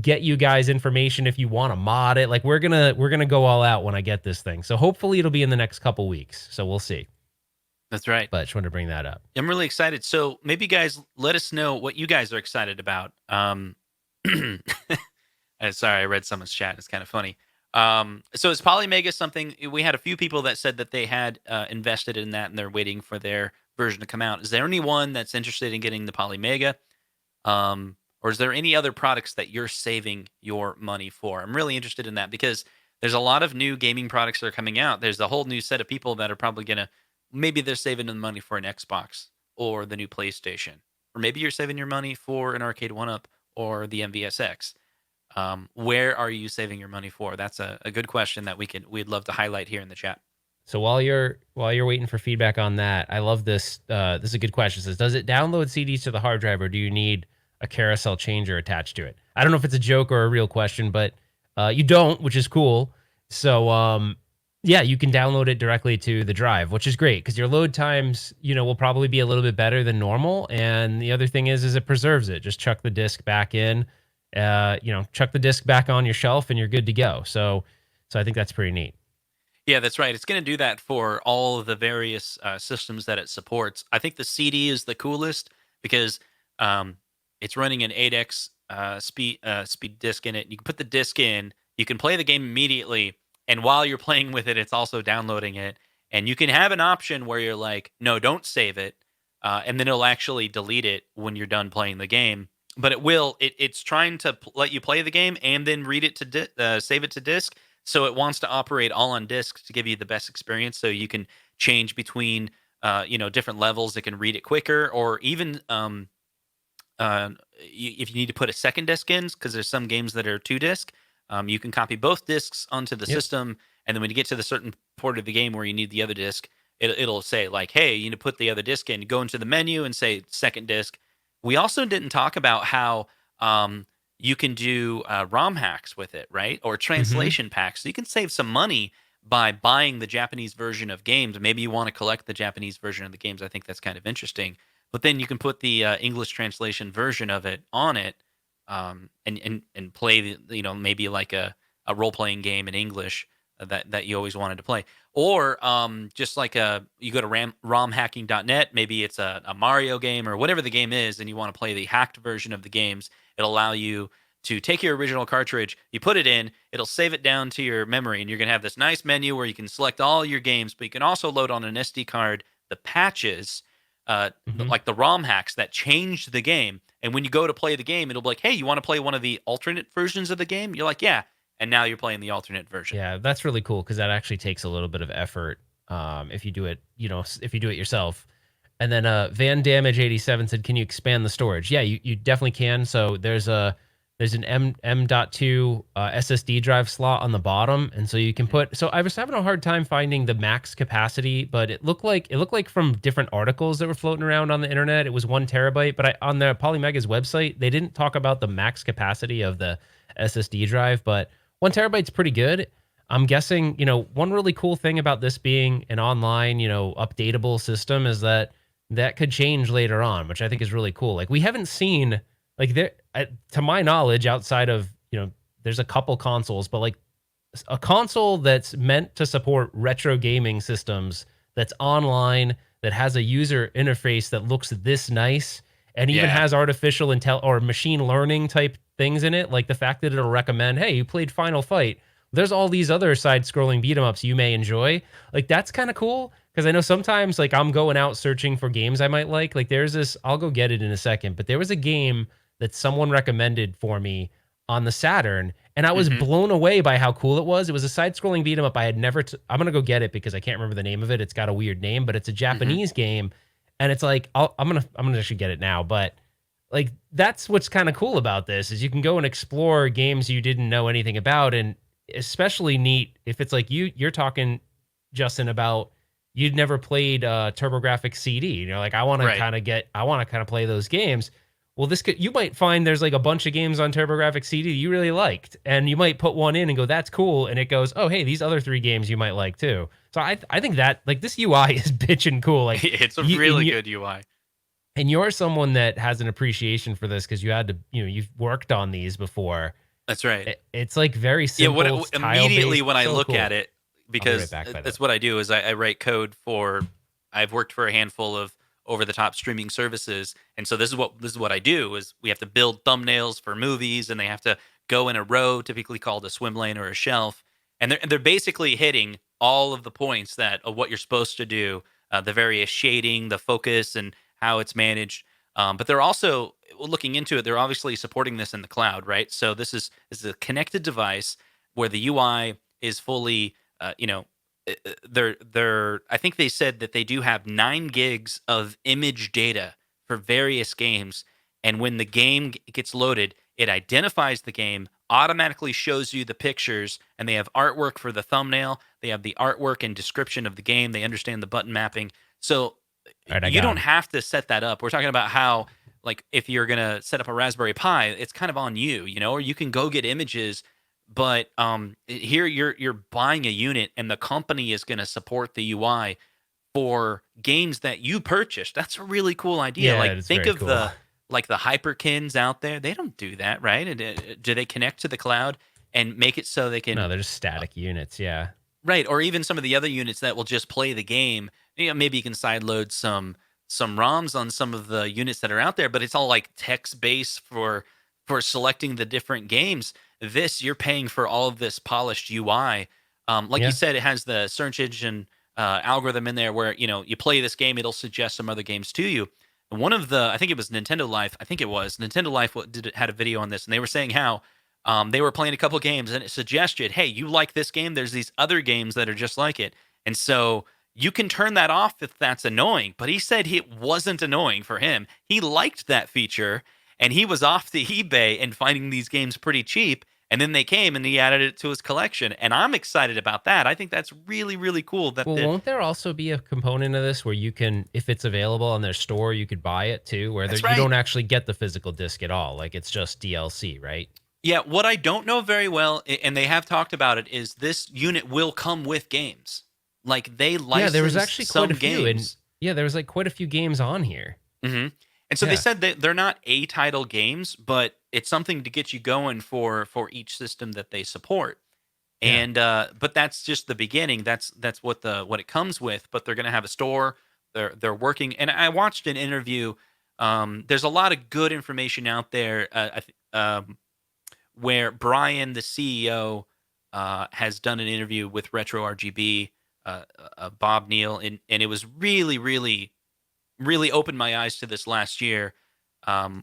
Speaker 1: get you guys information if you want to mod it. Like we're gonna go all out when I get this thing. So hopefully it'll be in the next couple weeks. So we'll see.
Speaker 2: That's right.
Speaker 1: But just wanted to bring that up.
Speaker 2: I'm really excited. So maybe guys, let us know what you guys are excited about. Sorry, I read someone's chat. It's kind of funny. So is Polymega something? We had a few people that said that they had invested in that and they're waiting for their version to come out. Is there anyone that's interested in getting the Polymega? Or is there any other products that you're saving your money for? I'm really interested in that because there's a lot of new gaming products that are coming out. There's a whole new set of people that are probably going to, maybe they're saving the money for an Xbox or the new PlayStation. Or maybe you're saving your money for an Arcade One Up or the MVSX. Where are you saving your money for? That's a good question that we'd love to highlight here in the chat.
Speaker 1: So while you're waiting for feedback on that, I love this. This is a good question. It says, does it download CDs to the hard drive, or do you need a carousel changer attached to it? I don't know if it's a joke or a real question, but you don't, which is cool. So yeah, you can download it directly to the drive, which is great because your load times, will probably be a little bit better than normal. And the other thing is it preserves it. Just chuck the disc back in, chuck the disc back on your shelf, and you're good to go. So I think that's pretty neat.
Speaker 2: Yeah, that's right. It's going to do that for all of the various systems that it supports. I think the CD is the coolest because it's running an 8x speed disc in it. You can put the disc in, you can play the game immediately, and while you're playing with it, it's also downloading it. And you can have an option where you're like, no, don't save it, and then it'll actually delete it when you're done playing the game. But it will. It's trying to let you play the game and then read it to save it to disk. So it wants to operate all on disk to give you the best experience. So you can change between, different levels. It can read it quicker, or even if you need to put a second disc in, because there's some games that are 2 disc, you can copy both discs onto the
Speaker 1: Yep.
Speaker 2: system. And then when you get to the certain part of the game where you need the other disc, it'll say like, hey, you need to put the other disc in. You go into the menu and say second disc. We also didn't talk about how you can do ROM hacks with it, right? Or translation packs. So you can save some money by buying the Japanese version of games. Maybe you want to collect the Japanese version of the games. I think that's kind of interesting. But then you can put the English translation version of it on it, and play maybe like a role playing game in English that you always wanted to play, or just like you go to romhacking.net. Maybe it's a Mario game or whatever the game is, and you want to play the hacked version of the games. It'll allow you to take your original cartridge, you put it in, it'll save it down to your memory, and you're going to have this nice menu where you can select all your games, but you can also load on an SD card the patches, like the ROM hacks that change the game. And when you go to play the game, it'll be like, hey, you want to play one of the alternate versions of the game? You're like, yeah. And now you're playing the alternate version.
Speaker 1: Yeah, that's really cool because that actually takes a little bit of effort if you do it, if you do it yourself. And then Van Damage 87 said, "Can you expand the storage?" Yeah, you definitely can. So there's There's an M.2 SSD drive slot on the bottom, and so you can
Speaker 2: Mhm.
Speaker 1: put. So I was having a hard time finding the max capacity, but it looked like from different articles that were floating around on the internet, it was 1 terabyte. But on the Polymega's website, they didn't talk about the max capacity of the SSD drive. But 1 terabyte's pretty good. I'm guessing, one really cool thing about this being an online, updatable system is that could change later on, which I think is really cool. Like we haven't seen like to my knowledge, outside of there's a couple consoles, but like a console that's meant to support retro gaming systems, that's online, that has a user interface that looks this nice, and even
Speaker 2: Yeah.
Speaker 1: has artificial intel or machine learning type things in it, like the fact that it'll recommend, hey, you played Final Fight. There's all these other side-scrolling beat 'em ups you may enjoy. Like that's kind of cool because I know sometimes like I'm going out searching for games I might like. Like there's this, I'll go get it in a second, but there was a game that someone recommended for me on the Saturn, and I was
Speaker 2: Mhm.
Speaker 1: blown away by how cool it was. It was a side-scrolling beat 'em up. I had never. I'm gonna go get it because I can't remember the name of it. It's got a weird name, but it's a
Speaker 2: Mhm.
Speaker 1: Japanese game, and it's like I'm gonna actually get it now. But like that's what's kind of cool about this is you can go and explore games you didn't know anything about, and especially neat if it's like you're talking, Justin, about you'd never played TurboGrafx-CD. You're like
Speaker 2: Right.
Speaker 1: I want to kind of play those games. Well, you might find there's like a bunch of games on TurboGrafx-CD you really liked, and you might put one in and go, "That's cool," and it goes, "Oh, hey, these other three games you might like too." So I think that like this UI is bitchin' cool. Like
Speaker 2: It's a
Speaker 1: you
Speaker 2: really good UI.
Speaker 1: and you're someone that has an appreciation for this because you had to, you've worked on these before.
Speaker 2: That's right.
Speaker 1: It's like very
Speaker 2: Yeah,
Speaker 1: simple. It's tile
Speaker 2: immediately
Speaker 1: based.
Speaker 2: when I
Speaker 1: So
Speaker 2: look at
Speaker 1: cool.
Speaker 2: it,
Speaker 1: I'll be right
Speaker 2: because
Speaker 1: back, by the way.
Speaker 2: that's what I do is I write code for. I've worked for a handful of over the top streaming services, and so this is what I do is we have to build thumbnails for movies, and they have to go in a row, typically called a swim lane or a shelf, and they're basically hitting all of the points that of what you're supposed to do, the various shading, the focus, and how it's managed. But they're also looking into it. They're obviously supporting this in the cloud, right? So this is a connected device where the UI is fully, they're. I think they said that they do have 9 gigs of image data for various games, and when the game gets loaded, it identifies the game, automatically shows you the pictures, and they have artwork for the thumbnail. They have the artwork and description of the game. They understand the button mapping. So
Speaker 1: All right, I
Speaker 2: you
Speaker 1: got
Speaker 2: don't
Speaker 1: him.
Speaker 2: have to set that up. We're talking about how, like, if you're gonna set up a Raspberry Pi, it's kind of on you, or you can go get images. But here you're buying a unit, and the company is gonna support the UI for games that you purchased. That's a really cool idea.
Speaker 1: Yeah,
Speaker 2: Like,
Speaker 1: it's
Speaker 2: think
Speaker 1: very
Speaker 2: of
Speaker 1: cool.
Speaker 2: the Hyperkins out there. They don't do that, right? And do they connect to the cloud and make it so they
Speaker 1: No,
Speaker 2: can,
Speaker 1: they're just static units. Yeah.
Speaker 2: right? Or even some of the other units that will just play the game. Maybe you can sideload some ROMs on some of the units that are out there, but it's all like text based for selecting the different games. This, you're paying for all of this polished UI. Like you
Speaker 1: Yeah.
Speaker 2: said, it has the search engine algorithm in there where you play this game, it'll suggest some other games to you. And one of the, I think it was Nintendo Life. I think it was Nintendo Life. Had a video on this, and they were saying how they were playing a couple games, and it suggested, "Hey, you like this game? There's these other games that are just like it." And so you can turn that off if that's annoying. But he said it wasn't annoying for him. He liked that feature, and he was off to eBay and finding these games pretty cheap. And then they came, and he added it to his collection. And I'm excited about that. I think that's really, really cool. That
Speaker 1: Well, won't there also be a component of this where you can, if it's available on their store, you could buy it too, where
Speaker 2: that's
Speaker 1: you
Speaker 2: right.
Speaker 1: don't actually get the physical disc at all? Like it's just DLC, right?
Speaker 2: Yeah, what I don't know very well, and they have talked about it, is this unit will come with games. Like, they
Speaker 1: Yeah, there was
Speaker 2: licensed
Speaker 1: actually quite a
Speaker 2: some
Speaker 1: few, and
Speaker 2: games.
Speaker 1: yeah, there was like quite a few games on here.
Speaker 2: hmm And so they
Speaker 1: Yeah,
Speaker 2: said that they're not A title games, but it's something to get you going for each system that they support.
Speaker 1: yeah,
Speaker 2: And but that's just the beginning. That's what it comes with. But they're going to have a store. They're working. And I watched an interview. There's a lot of good information out there. Where Brian, the CEO, has done an interview with Retro RGB, Bob Neal, and it was really, really, really opened my eyes to this last year,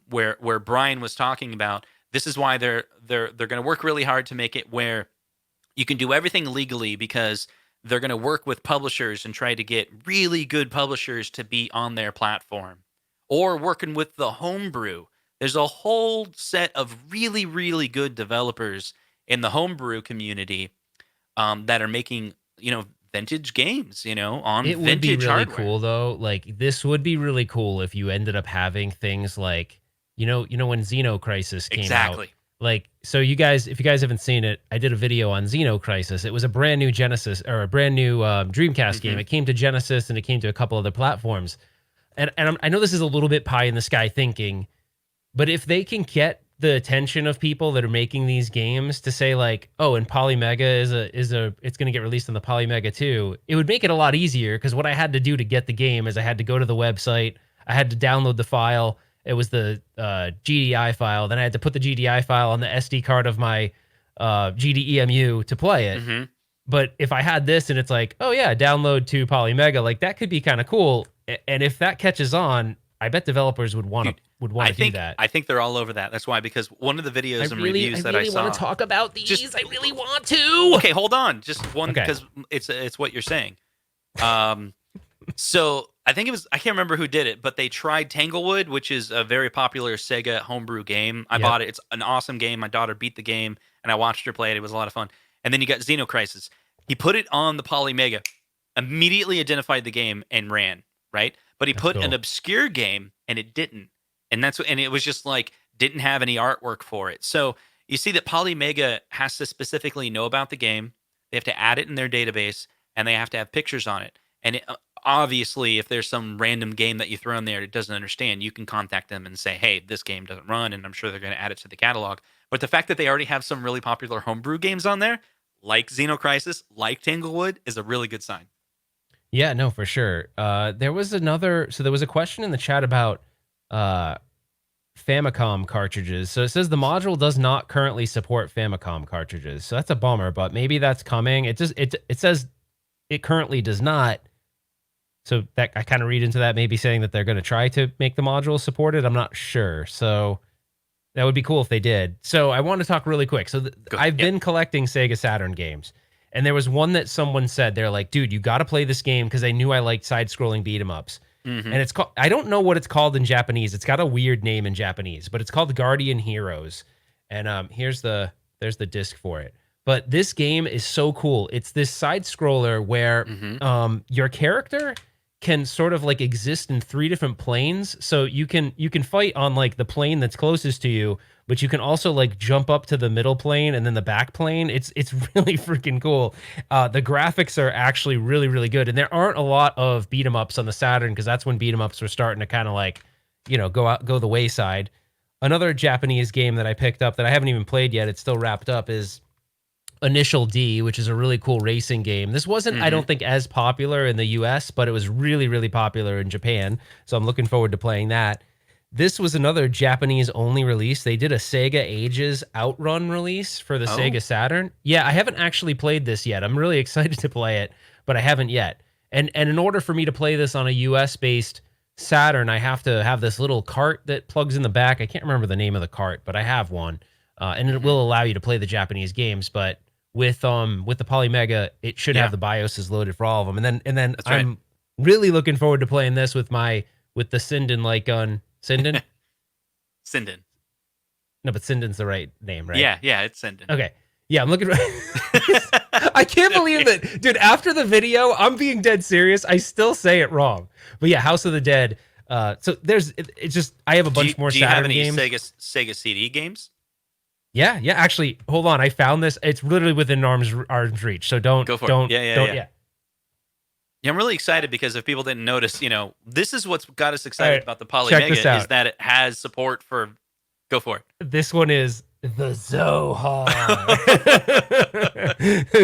Speaker 2: where Brian was talking about this is why they're going to work really hard to make it where you can do everything legally because they're going to work with publishers and try to get really good publishers to be on their platform, or working with the Homebrew. There's a whole set of really, really good developers in the homebrew community that are making, vintage games, on
Speaker 1: It would be
Speaker 2: vintage
Speaker 1: really
Speaker 2: hardware.
Speaker 1: cool though. Like this would be really cool if you ended up having things like, when Xeno Crisis came out.
Speaker 2: Exactly.
Speaker 1: Like, so you guys, if you guys haven't seen it, I did a video on Xeno Crisis. It was a brand new Genesis or a brand new Dreamcast game.
Speaker 2: Hmm.
Speaker 1: It came to Genesis and it came to a couple other platforms. And I know this is a little bit pie in the sky thinking, but if they can get the attention of people that are making these games to say like, oh, and Polymega it's going to get released on the Polymega too, it would make it a lot easier because what I had to do to get the game is I had to go to the website, I had to download the file. It was the GDI file. Then I had to put the GDI file on the SD card of my GDEMU to play it.
Speaker 2: Hmm.
Speaker 1: But if I had this and it's like, oh yeah, download to Polymega, like that could be kind of cool. And if that catches on, I bet developers would want to
Speaker 2: Dude,
Speaker 1: do that.
Speaker 2: I think they're all over that. That's why, because one of the videos and reviews that I
Speaker 1: really
Speaker 2: saw.
Speaker 1: want to talk about these.
Speaker 2: Just
Speaker 1: I really want to.
Speaker 2: Okay, hold on. Just one,
Speaker 1: Okay.
Speaker 2: because it's what you're saying. So I think it was, I can't remember who did it, but they tried Tanglewood, which is a very popular Sega homebrew game. I
Speaker 1: Yep.
Speaker 2: bought it. It's an awesome game. My daughter beat the game, and I watched her play it. It was a lot of fun. And then you got Xenocrisis. He put it on the Polymega, immediately identified the game and ran, right? But he
Speaker 1: That's
Speaker 2: put
Speaker 1: cool.
Speaker 2: an obscure game and it didn't. And it was just like didn't have any artwork for it. So you see that Polymega has to specifically know about the game. They have to add it in their database, and they have to have pictures on it. And obviously, if there's some random game that you throw in there it doesn't understand, you can contact them and say, hey, this game doesn't run, and I'm sure they're going to add it to the catalog. But the fact that they already have some really popular homebrew games on there, like Xenocrisis, like Tanglewood, is a really good sign.
Speaker 1: Yeah, no, for sure. There was a question in the chat about Famicom cartridges. So it says the module does not currently support Famicom cartridges. So that's a bummer, but maybe that's coming. It says it currently does not. So that I kind of read into that, maybe saying that they're going to try to make the module support it. I'm not sure. So that would be cool if they did. So I want to talk really quick. So I've been collecting Sega Saturn games, and there was one that someone said, they're like, dude, you got to play this game because they knew I liked side-scrolling beat 'em ups.
Speaker 2: Mm-hmm.
Speaker 1: And it's called, I don't know what it's called in Japanese. It's got a weird name in Japanese, but it's called Guardian Heroes. And there's the disc for it. But this game is so cool. It's this side scroller where your character can sort of like exist in 3 different planes. So you can fight on like the plane that's closest to you, but you can also like jump up to the middle plane and then the back plane. It's really freaking cool. The graphics are actually really, really good. And there aren't a lot of beat 'em ups on the Saturn because that's when beat 'em ups were starting to kind of like, go the wayside. Another Japanese game that I picked up that I haven't even played yet, it's still wrapped up, is Initial D, which is a really cool racing game. This wasn't, I don't think, as popular in the US, but it was really, really popular in Japan. So I'm looking forward to playing that. This was another Japanese only release. They did a Sega Ages Outrun release for the Sega Saturn. Yeah, I haven't actually played this yet. I'm really excited to play it, but I haven't yet. And in order for me to play this on a US based Saturn, I have to have this little cart that plugs in the back. I can't remember the name of the cart, but I have one. And it will allow you to play the Japanese games, but with the Polymega, it should have the BIOSes loaded for all of them. And then I'm really looking forward to playing this with the Sinden light gun. Sinden?
Speaker 2: Sinden.
Speaker 1: No, but Sinden's the right name, right?
Speaker 2: Yeah, it's Sinden.
Speaker 1: Okay. Yeah, I'm looking. I can't believe that, dude. After the video, I'm being dead serious. I still say it wrong. But yeah, House of the Dead. So it's just I have a bunch more Saturn games.
Speaker 2: Do you have any Sega CD games?
Speaker 1: Yeah. Actually, hold on. I found this. It's literally within arm's reach. So don't
Speaker 2: go for
Speaker 1: it.
Speaker 2: Yeah, I'm really excited because if people didn't notice, this is what's got us excited about the Polymega is that it has support for. Go for it.
Speaker 1: This one is the Zohar.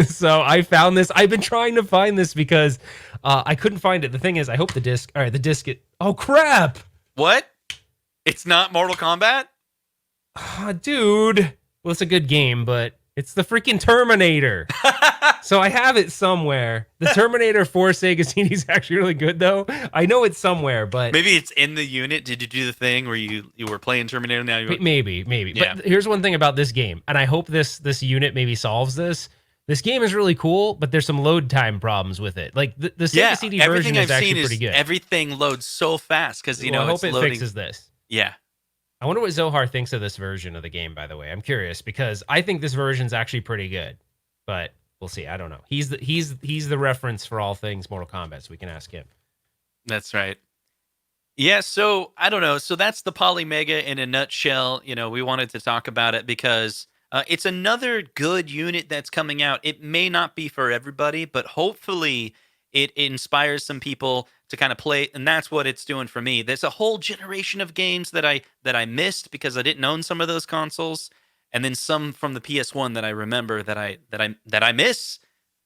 Speaker 1: So I found this. I've been trying to find this because I couldn't find it. The thing is, I hope the disc. All right, the disc. Oh crap!
Speaker 2: What? It's not Mortal Kombat?
Speaker 1: Dude. Well, it's a good game, but it's the freaking Terminator. So I have it somewhere. The Terminator 4 Sega CD is actually really good, though. I know it's somewhere, but
Speaker 2: maybe it's in the unit. Did you do the thing where you were playing Terminator? Now you
Speaker 1: maybe. Yeah. But here's one thing about this game, and I hope this unit maybe solves this. This game is really cool, but there's some load time problems with it. Like the Sega CD version is actually pretty good.
Speaker 2: Everything loads so fast because
Speaker 1: I hope it fixes this.
Speaker 2: Yeah.
Speaker 1: I wonder what Zohar thinks of this version of the game, by the way. I'm curious because I think this version's actually pretty good. But we'll see. I don't know. He's the reference for all things Mortal Kombat, so we can ask him.
Speaker 2: That's right. Yeah, so I don't know. So that's the Polymega in a nutshell. We wanted to talk about it because it's another good unit that's coming out. It may not be for everybody, but hopefully it inspires some people to kind of play, and that's what it's doing for me. There's a whole generation of games that I missed because I didn't own some of those consoles, and then some from the PS1 that I remember that I miss.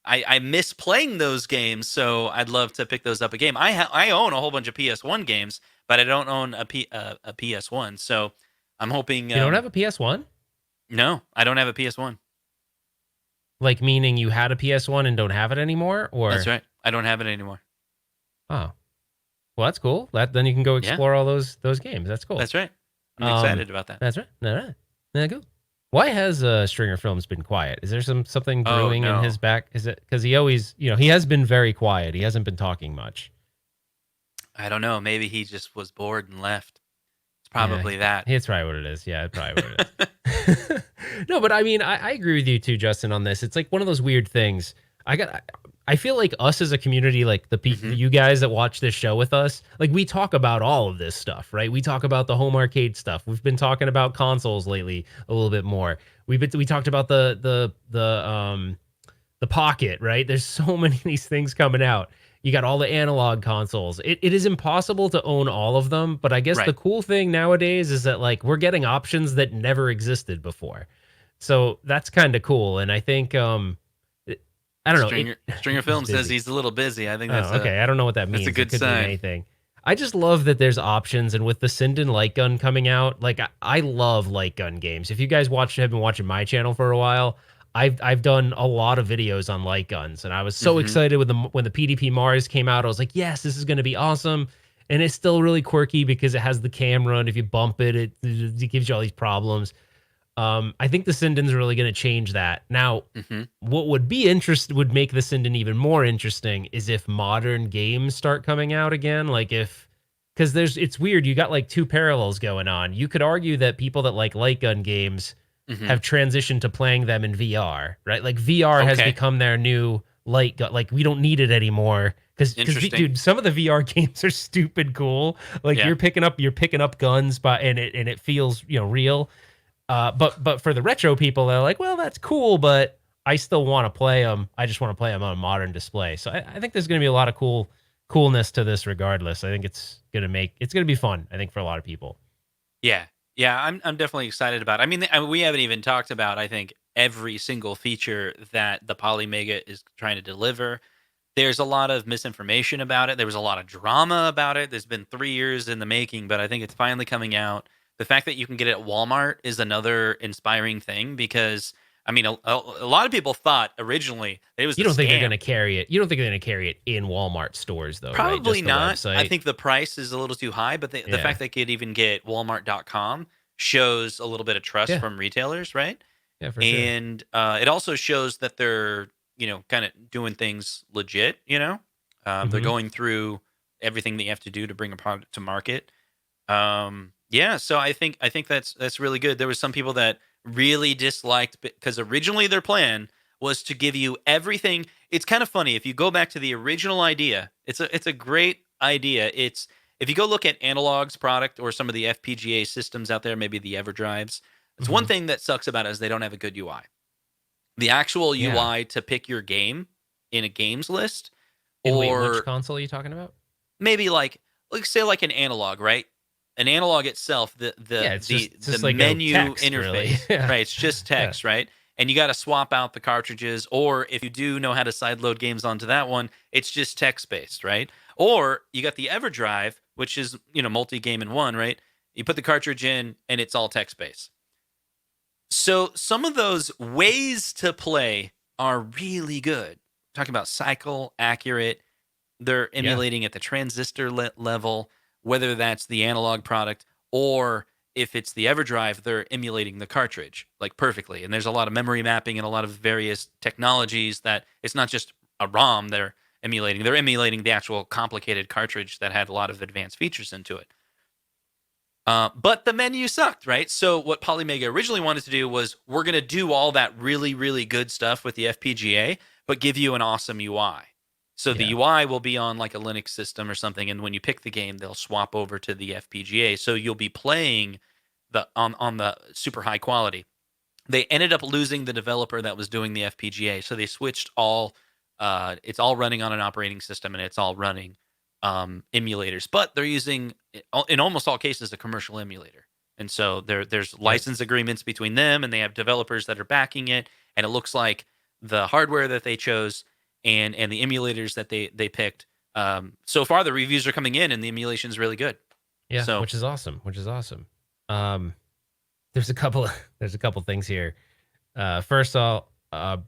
Speaker 2: I miss playing those games, so I'd love to pick those up again. I own a whole bunch of PS1 games, but I don't own a PS1. So I'm hoping.
Speaker 1: You don't have a PS1?
Speaker 2: No, I don't have a PS1.
Speaker 1: Like meaning you had a PS1 and don't have it anymore,
Speaker 2: That's
Speaker 1: or
Speaker 2: right. I don't have it anymore.
Speaker 1: oh, well that's cool. Then you can go
Speaker 2: Yeah,
Speaker 1: explore all those games. That's cool.
Speaker 2: that's right. I'm excited about that.
Speaker 1: That's right. All right. Yeah, cool. Why has Stringer Films been quiet? Is there something
Speaker 2: Oh
Speaker 1: brewing in
Speaker 2: no,
Speaker 1: his back? Is it because he always, he has been very quiet. He hasn't been talking much.
Speaker 2: I don't know. Maybe he just was bored and left. It's
Speaker 1: Yeah,
Speaker 2: probably that.
Speaker 1: it's probably what it is. Yeah, it's probably what it is. No, but I mean, I agree with you too, Justin, on this. It's like one of those weird things. I feel like us as a community, like
Speaker 2: Hmm.
Speaker 1: you guys that watch this show with us, like we talk about all of this stuff, right? We talk about the home arcade stuff. We've been talking about consoles lately a little bit more. We talked about the Pocket, right? There's so many of these things coming out. You got all the analog consoles. It is impossible to own all of them, but I guess
Speaker 2: Right.
Speaker 1: the cool thing nowadays is that like we're getting options that never existed before. So that's kind of cool. And I think I don't know,
Speaker 2: Stringer
Speaker 1: he's
Speaker 2: Film says
Speaker 1: busy.
Speaker 2: he's a little busy. I think
Speaker 1: Oh, okay. I don't know what that
Speaker 2: that's a
Speaker 1: means. It
Speaker 2: good
Speaker 1: could mean
Speaker 2: sign.
Speaker 1: anything. I just love that there's options, and with the Sinden light gun coming out, like I love light gun games. If you guys have been watching my channel for a while, I've done a lot of videos on light guns, and I was so
Speaker 2: Hmm.
Speaker 1: excited when the PDP Mars came out. I was like, yes, this is going to be awesome, and it's still really quirky because it has the camera, and if you bump it, it gives you all these problems. I think the Sinden's really going to change that. Now,
Speaker 2: Hmm.
Speaker 1: what would make the Sinden even more interesting is if modern games start coming out again. Like if, because it's weird. You got like two parallels going on. You could argue that people that like light gun games
Speaker 2: Hmm.
Speaker 1: have transitioned to playing them in VR, right? Like VR has
Speaker 2: Okay.
Speaker 1: become their new light gun. Like we don't need it anymore. Because
Speaker 2: Interesting.
Speaker 1: dude, some of the VR games are stupid cool. Like
Speaker 2: Yeah.
Speaker 1: you're picking up guns, and it feels real. But for the retro people, they're like, well, that's cool, but I still want to play them. I just want to play them on a modern display. So I think there's going to be a lot of coolness to this, regardless. I think it's gonna be fun. I think for a lot of people.
Speaker 2: Yeah. Yeah, I'm definitely excited about it. We haven't even talked about, I think, every single feature that the Polymega is trying to deliver. There's a lot of misinformation about it. There was a lot of drama about it. There's been 3 years in the making, but I think it's finally coming out. The fact that you can get it at Walmart is another inspiring thing because, a lot of people thought originally it was
Speaker 1: You
Speaker 2: a
Speaker 1: don't think they're going
Speaker 2: scam.
Speaker 1: to carry it? You don't think they're going to carry it in Walmart stores, though, right?
Speaker 2: Probably
Speaker 1: Just the
Speaker 2: not. I
Speaker 1: website.
Speaker 2: think the price is a little too high, but the
Speaker 1: Yeah,
Speaker 2: fact they could even get Walmart.com shows a little bit of trust
Speaker 1: yeah,
Speaker 2: from retailers, right?
Speaker 1: yeah, for sure.
Speaker 2: And it also shows that they're, kind of doing things legit. They're
Speaker 1: Hmm.
Speaker 2: going through everything that you have to do to bring a product to market. Yeah, so I think that's really good. There was some people that really disliked because originally their plan was to give you everything. It's kind of funny if you go back to the original idea. It's a great idea. It's if you go look at Analog's product or some of the FPGA systems out there, maybe the EverDrives. It's one
Speaker 1: Hmm.
Speaker 2: thing that sucks about it is they don't have a good UI. The actual
Speaker 1: Yeah.
Speaker 2: UI to pick your game in a games list,
Speaker 1: And wait, which
Speaker 2: or
Speaker 1: console are you talking about?
Speaker 2: maybe like say like an analog, right? An analog itself, the
Speaker 1: Yeah,
Speaker 2: the
Speaker 1: it's just
Speaker 2: the
Speaker 1: it's
Speaker 2: the
Speaker 1: just like a
Speaker 2: menu
Speaker 1: text, really.
Speaker 2: interface,
Speaker 1: Yeah,
Speaker 2: right? It's just
Speaker 1: yeah.
Speaker 2: text, right? And you got to swap out the cartridges, or if you do know how to sideload games onto that one, it's just text based, right? Or you got the EverDrive, which is multi game in one, right? You put the cartridge in, and it's all text based. So some of those ways to play are really good. Talking about cycle, accurate, they're
Speaker 1: Yeah.
Speaker 2: emulating at the transistor level, whether that's the analog product or if it's the EverDrive, they're emulating the cartridge like perfectly. And there's a lot of memory mapping and a lot of various technologies that it's not just a ROM they're emulating. They're emulating the actual complicated cartridge that had a lot of advanced features into it. But the menu sucked, right? So what Polymega originally wanted to do was we're going to do all that really, really good stuff with the FPGA, but give you an awesome UI. So the
Speaker 1: Yeah.
Speaker 2: UI will be on like a Linux system or something, and when you pick the game, they'll swap over to the FPGA. So you'll be playing the on the super high quality. They ended up losing the developer that was doing the FPGA, so they switched all. It's all running on an operating system, and it's all running emulators, but they're using in almost all cases a commercial emulator. And so there's
Speaker 1: Yep.
Speaker 2: license agreements between them, and they have developers that are backing it. And it looks like the hardware that they chose and the emulators that they picked. So far, the reviews are coming in, and the emulation is really good.
Speaker 1: Yeah,
Speaker 2: So
Speaker 1: which is awesome. Which is awesome. Um, there's a couple. There's a couple things here. First of all,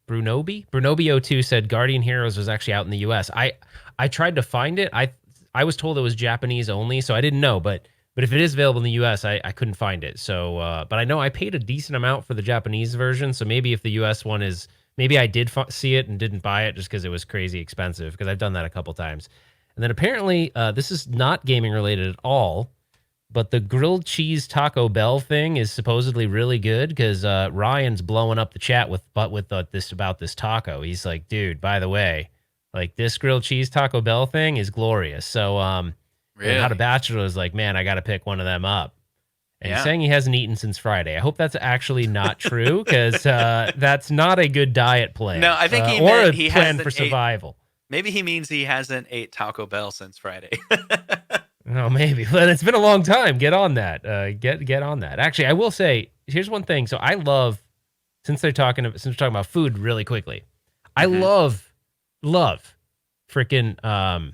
Speaker 1: Brunobi02 said Guardian Heroes was actually out in the U.S. I tried to find it. I was told it was Japanese only, so I didn't know. But if it is available in the U.S., I couldn't find it. So, but I know I paid a decent amount for the Japanese version. So maybe if the U.S. one is, maybe I did see it and didn't buy it just because it was crazy expensive. Because I've done that a couple times. And then apparently, this is not gaming related at all. But the grilled cheese Taco Bell thing is supposedly really good because Ryan's blowing up the chat with this about this taco. He's like, dude, by the way, like this grilled cheese Taco Bell thing is glorious. So and How to
Speaker 2: really,
Speaker 1: Bachelor is like, man, I got to pick one of them up. And he's
Speaker 2: yeah.
Speaker 1: saying he hasn't eaten since Friday. I hope that's actually not true because that's not a good diet
Speaker 2: No,
Speaker 1: plan
Speaker 2: I think he
Speaker 1: or
Speaker 2: meant
Speaker 1: a
Speaker 2: he
Speaker 1: plan
Speaker 2: hasn't
Speaker 1: for
Speaker 2: ate.
Speaker 1: survival.
Speaker 2: Maybe he means he hasn't ate Taco Bell since Friday.
Speaker 1: Oh, maybe. But it's been a long time. Get on that. Get on that. Actually, I will say, here's one thing. So I love, since we're talking about food really quickly, I
Speaker 2: Hmm.
Speaker 1: love freaking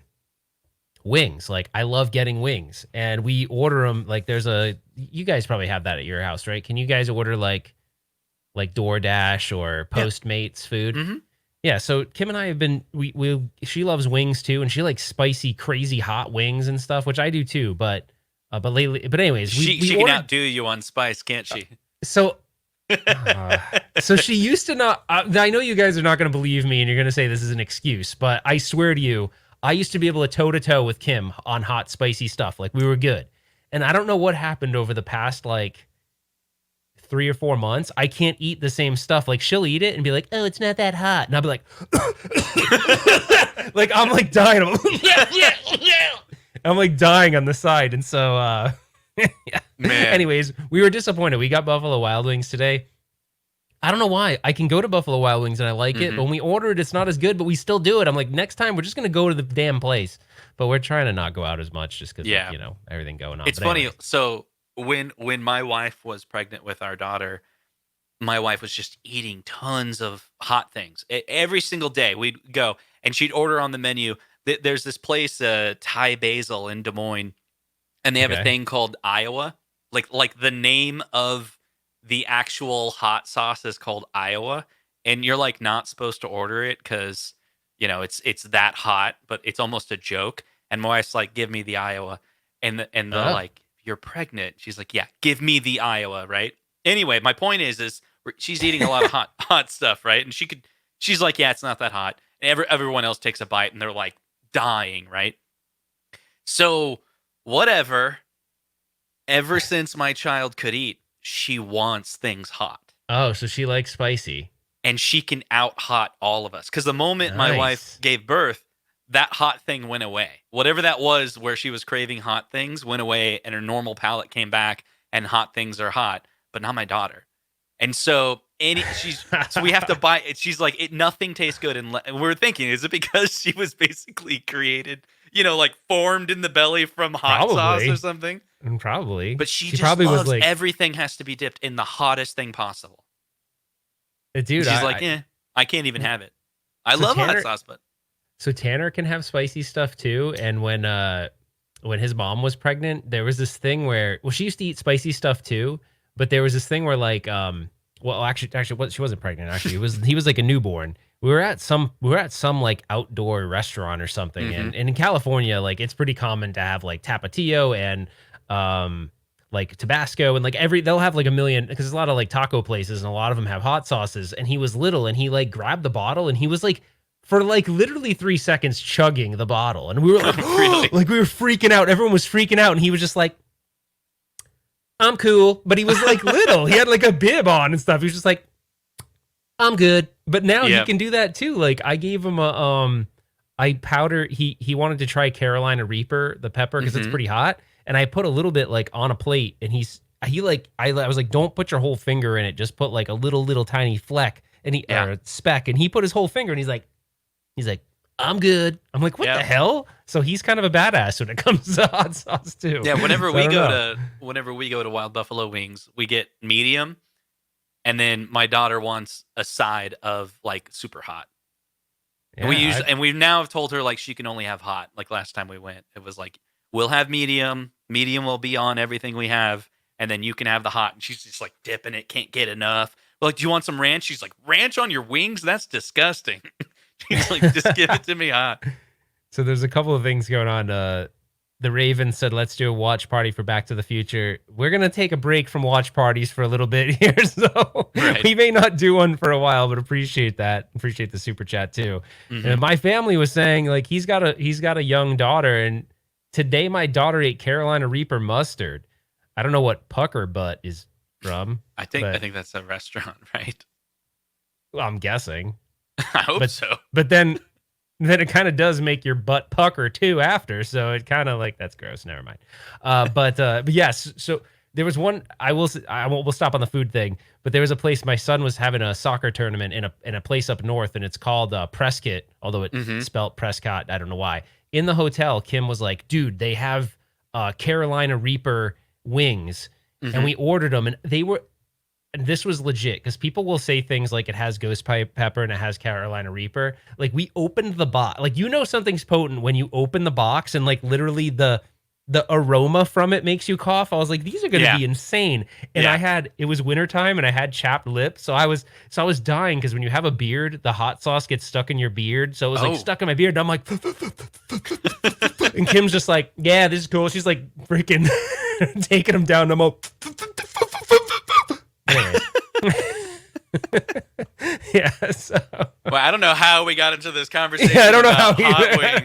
Speaker 1: wings. Like I love getting wings, and we order them. Like you guys probably have that at your house, right? Can you guys order like DoorDash or
Speaker 2: Yeah.
Speaker 1: Postmates food?
Speaker 2: Hmm.
Speaker 1: Yeah, so Kim and I have been she loves wings too, and she likes spicy, crazy hot wings and stuff, which I do too. But lately, but anyways, we
Speaker 2: She can
Speaker 1: ordered.
Speaker 2: outdo you on spice, can't she?
Speaker 1: So uh, so she used to not. I know you guys are not going to believe me, and you're going to say this is an excuse, but I swear to you, I used to be able to toe to toe with Kim on hot, spicy stuff. Like we were good, and I don't know what happened over the past like 3 or 4 months. I can't eat the same stuff. Like she'll eat it and be like, "Oh, it's not that hot," and I'll be like, like I'm like dying. I'm like, yeah, yeah, yeah. I'm like dying on the side, and so yeah.
Speaker 2: Man.
Speaker 1: Anyways, we were disappointed. We got Buffalo Wild Wings today. I don't know why. I can go to Buffalo Wild Wings and I like it,
Speaker 2: Hmm.
Speaker 1: but when we order it, it's not as good. But we still do it. I'm like, next time we're just gonna go to the damn place. But we're trying to not go out as much just because
Speaker 2: Yeah.
Speaker 1: everything going on.
Speaker 2: It's
Speaker 1: But
Speaker 2: funny.
Speaker 1: anyways,
Speaker 2: So when my wife was pregnant with our daughter, my wife was just eating tons of hot things. Every single day we'd go and she'd order on the menu. There's this place, Thai Basil in Des Moines, and they have a
Speaker 1: okay.
Speaker 2: thing called Iowa. Like the name of the actual hot sauce is called Iowa, and you're like not supposed to order it because it's that hot, but it's almost a joke. And my wife's like, "Give me the Iowa," and they're
Speaker 1: Oh,
Speaker 2: like, "You're pregnant." She's like, "Yeah, give me the Iowa." Right. Anyway, my point is she's eating a lot of hot stuff, right? And she's like, "Yeah, it's not that hot." And everyone else takes a bite, and they're like dying, right? So whatever. Ever since my child could eat, she wants things hot.
Speaker 1: oh, so she likes spicy.
Speaker 2: And she can out hot all of us. Because the moment my wife
Speaker 1: Nice.
Speaker 2: gave birth, that hot thing went away. Whatever that was where she was craving hot things went away, and her normal palate came back, and hot things are hot, but not my daughter. And so so we have to buy it. She's like, nothing tastes good. And we're thinking, is it because she was basically created, like formed in the belly from hot sauce or
Speaker 1: Probably.
Speaker 2: something?
Speaker 1: Probably.
Speaker 2: But she
Speaker 1: She
Speaker 2: just
Speaker 1: probably was
Speaker 2: loves
Speaker 1: like,
Speaker 2: everything has to be dipped in the hottest thing possible. And
Speaker 1: dude,
Speaker 2: she's like, I can't even have it. I
Speaker 1: so
Speaker 2: love hot
Speaker 1: Tanner
Speaker 2: sauce, but
Speaker 1: so Tanner can have spicy stuff too. And when his mom was pregnant, there was this thing where she used to eat spicy stuff too, but there was this thing where like well actually what she wasn't pregnant actually. He was like a newborn. We were at some like outdoor restaurant or something,
Speaker 2: hmm.
Speaker 1: and in California, like it's pretty common to have like Tapatio and like Tabasco and like they'll have like a million because there's a lot of like taco places and a lot of them have hot sauces. And he was little and he like grabbed the bottle and he was like for like literally 3 seconds chugging the bottle. And we were like,
Speaker 2: Really?
Speaker 1: like we were freaking out. Everyone was freaking out. And he was just like, I'm cool. But he was like little. He had like a bib on and stuff. He was just like, I'm good. But now he can do that too. Like I gave him I powder. He wanted to try Carolina Reaper, the pepper, because it's pretty hot. And I put a little bit like on a plate, and I was like, don't put your whole finger in it. Just put like a little tiny fleck or a speck. And he put his whole finger, and he's like, I'm good. I'm like, what the hell? So he's kind of a badass when it comes to hot sauce too.
Speaker 2: Yeah, whenever we go to Wild Buffalo Wings, we get medium, and then my daughter wants a side of like super hot.
Speaker 1: Yeah,
Speaker 2: and we now have told her like she can only have hot. Like last time we went, it was like we'll have medium. Medium will be on everything we have, and then you can have the hot. And she's just like dipping it, can't get enough. We're like, do you want some ranch? She's like, ranch on your wings? That's disgusting. She's like, just give it to me hot.
Speaker 1: So there's a couple of things going on. The Raven said, let's do a watch party for Back to the Future. We're going to take a break from watch parties for a little bit here. So we may not do one for a while, but appreciate that. Appreciate the super chat too. And my family was saying like, he's got a young daughter, and today my daughter ate Carolina Reaper mustard. I don't know what pucker butt is from.
Speaker 2: I think that's a restaurant, right?
Speaker 1: Well, I'm guessing.
Speaker 2: I hope so.
Speaker 1: But then it kind of does make your butt pucker too after. So it kind of like, that's gross. Never mind. But yes. So there was one, we'll stop on the food thing, but there was a place, my son was having a soccer tournament in a place up north, and it's called Prescott, although it's spelled Prescott. I don't know why. In the hotel, Kim was like, dude, they have Carolina Reaper wings, and we ordered them, and and this was legit, because people will say things like it has ghost pepper and it has Carolina Reaper. Like we opened the box, like something's potent when you open the box, and like literally the aroma from it makes you cough. I was like, these are going to be insane. And it was wintertime, and I had chapped lips, so I was dying, because when you have a beard, the hot sauce gets stuck in your beard. So it was like stuck in my beard, and I'm like, and Kim's just like, yeah, this is cool. She's like freaking taking them down. I'm all. Anyway. Yeah. So.
Speaker 2: Well, I don't know how we got into this conversation.
Speaker 1: I don't know
Speaker 2: about
Speaker 1: how
Speaker 2: hot wings.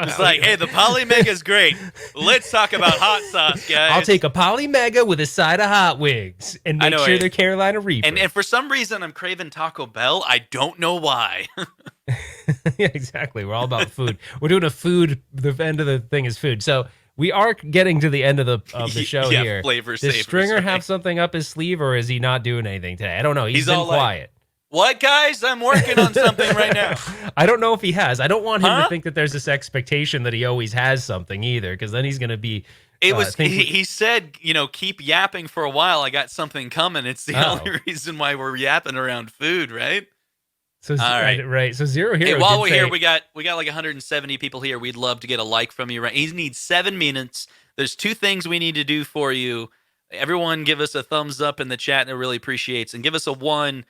Speaker 2: It's like, hey, the Polymega is great. Let's talk about hot sauce, guys.
Speaker 1: I'll take a Polymega with a side of hot wings and make sure they're Carolina Reaper.
Speaker 2: And for some reason, I'm craving Taco Bell. I don't know why.
Speaker 1: Yeah, exactly. We're all about food. We're doing the end of the thing is food. So we are getting to the end of the show here.
Speaker 2: Flavors.
Speaker 1: Does Stringer have something up his sleeve, or is he not doing anything today? I don't know. He's been all quiet.
Speaker 2: What, guys? I'm working on something right now.
Speaker 1: I don't know if he has. I don't want him to think that there's this expectation that he always has something either, because then he's going to be.
Speaker 2: He said, keep yapping for a while. I got something coming. It's the only reason why we're yapping around food, right?
Speaker 1: So all right. So Zero Hero.
Speaker 2: Hey, while we're here, we got like 170 people here. We'd love to get a like from you. Right? He needs 7 minutes. There's 2 things we need to do for you. Everyone, give us a thumbs up in the chat. It really appreciates, and give us a 1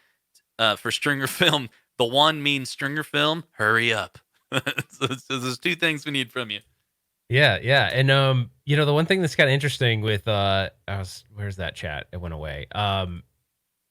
Speaker 2: for Stringer Film. The 1 means Stringer Film. Hurry up. So there's 2 things we need from you.
Speaker 1: Yeah, and the one thing that's kind of interesting with where's that chat? It went away.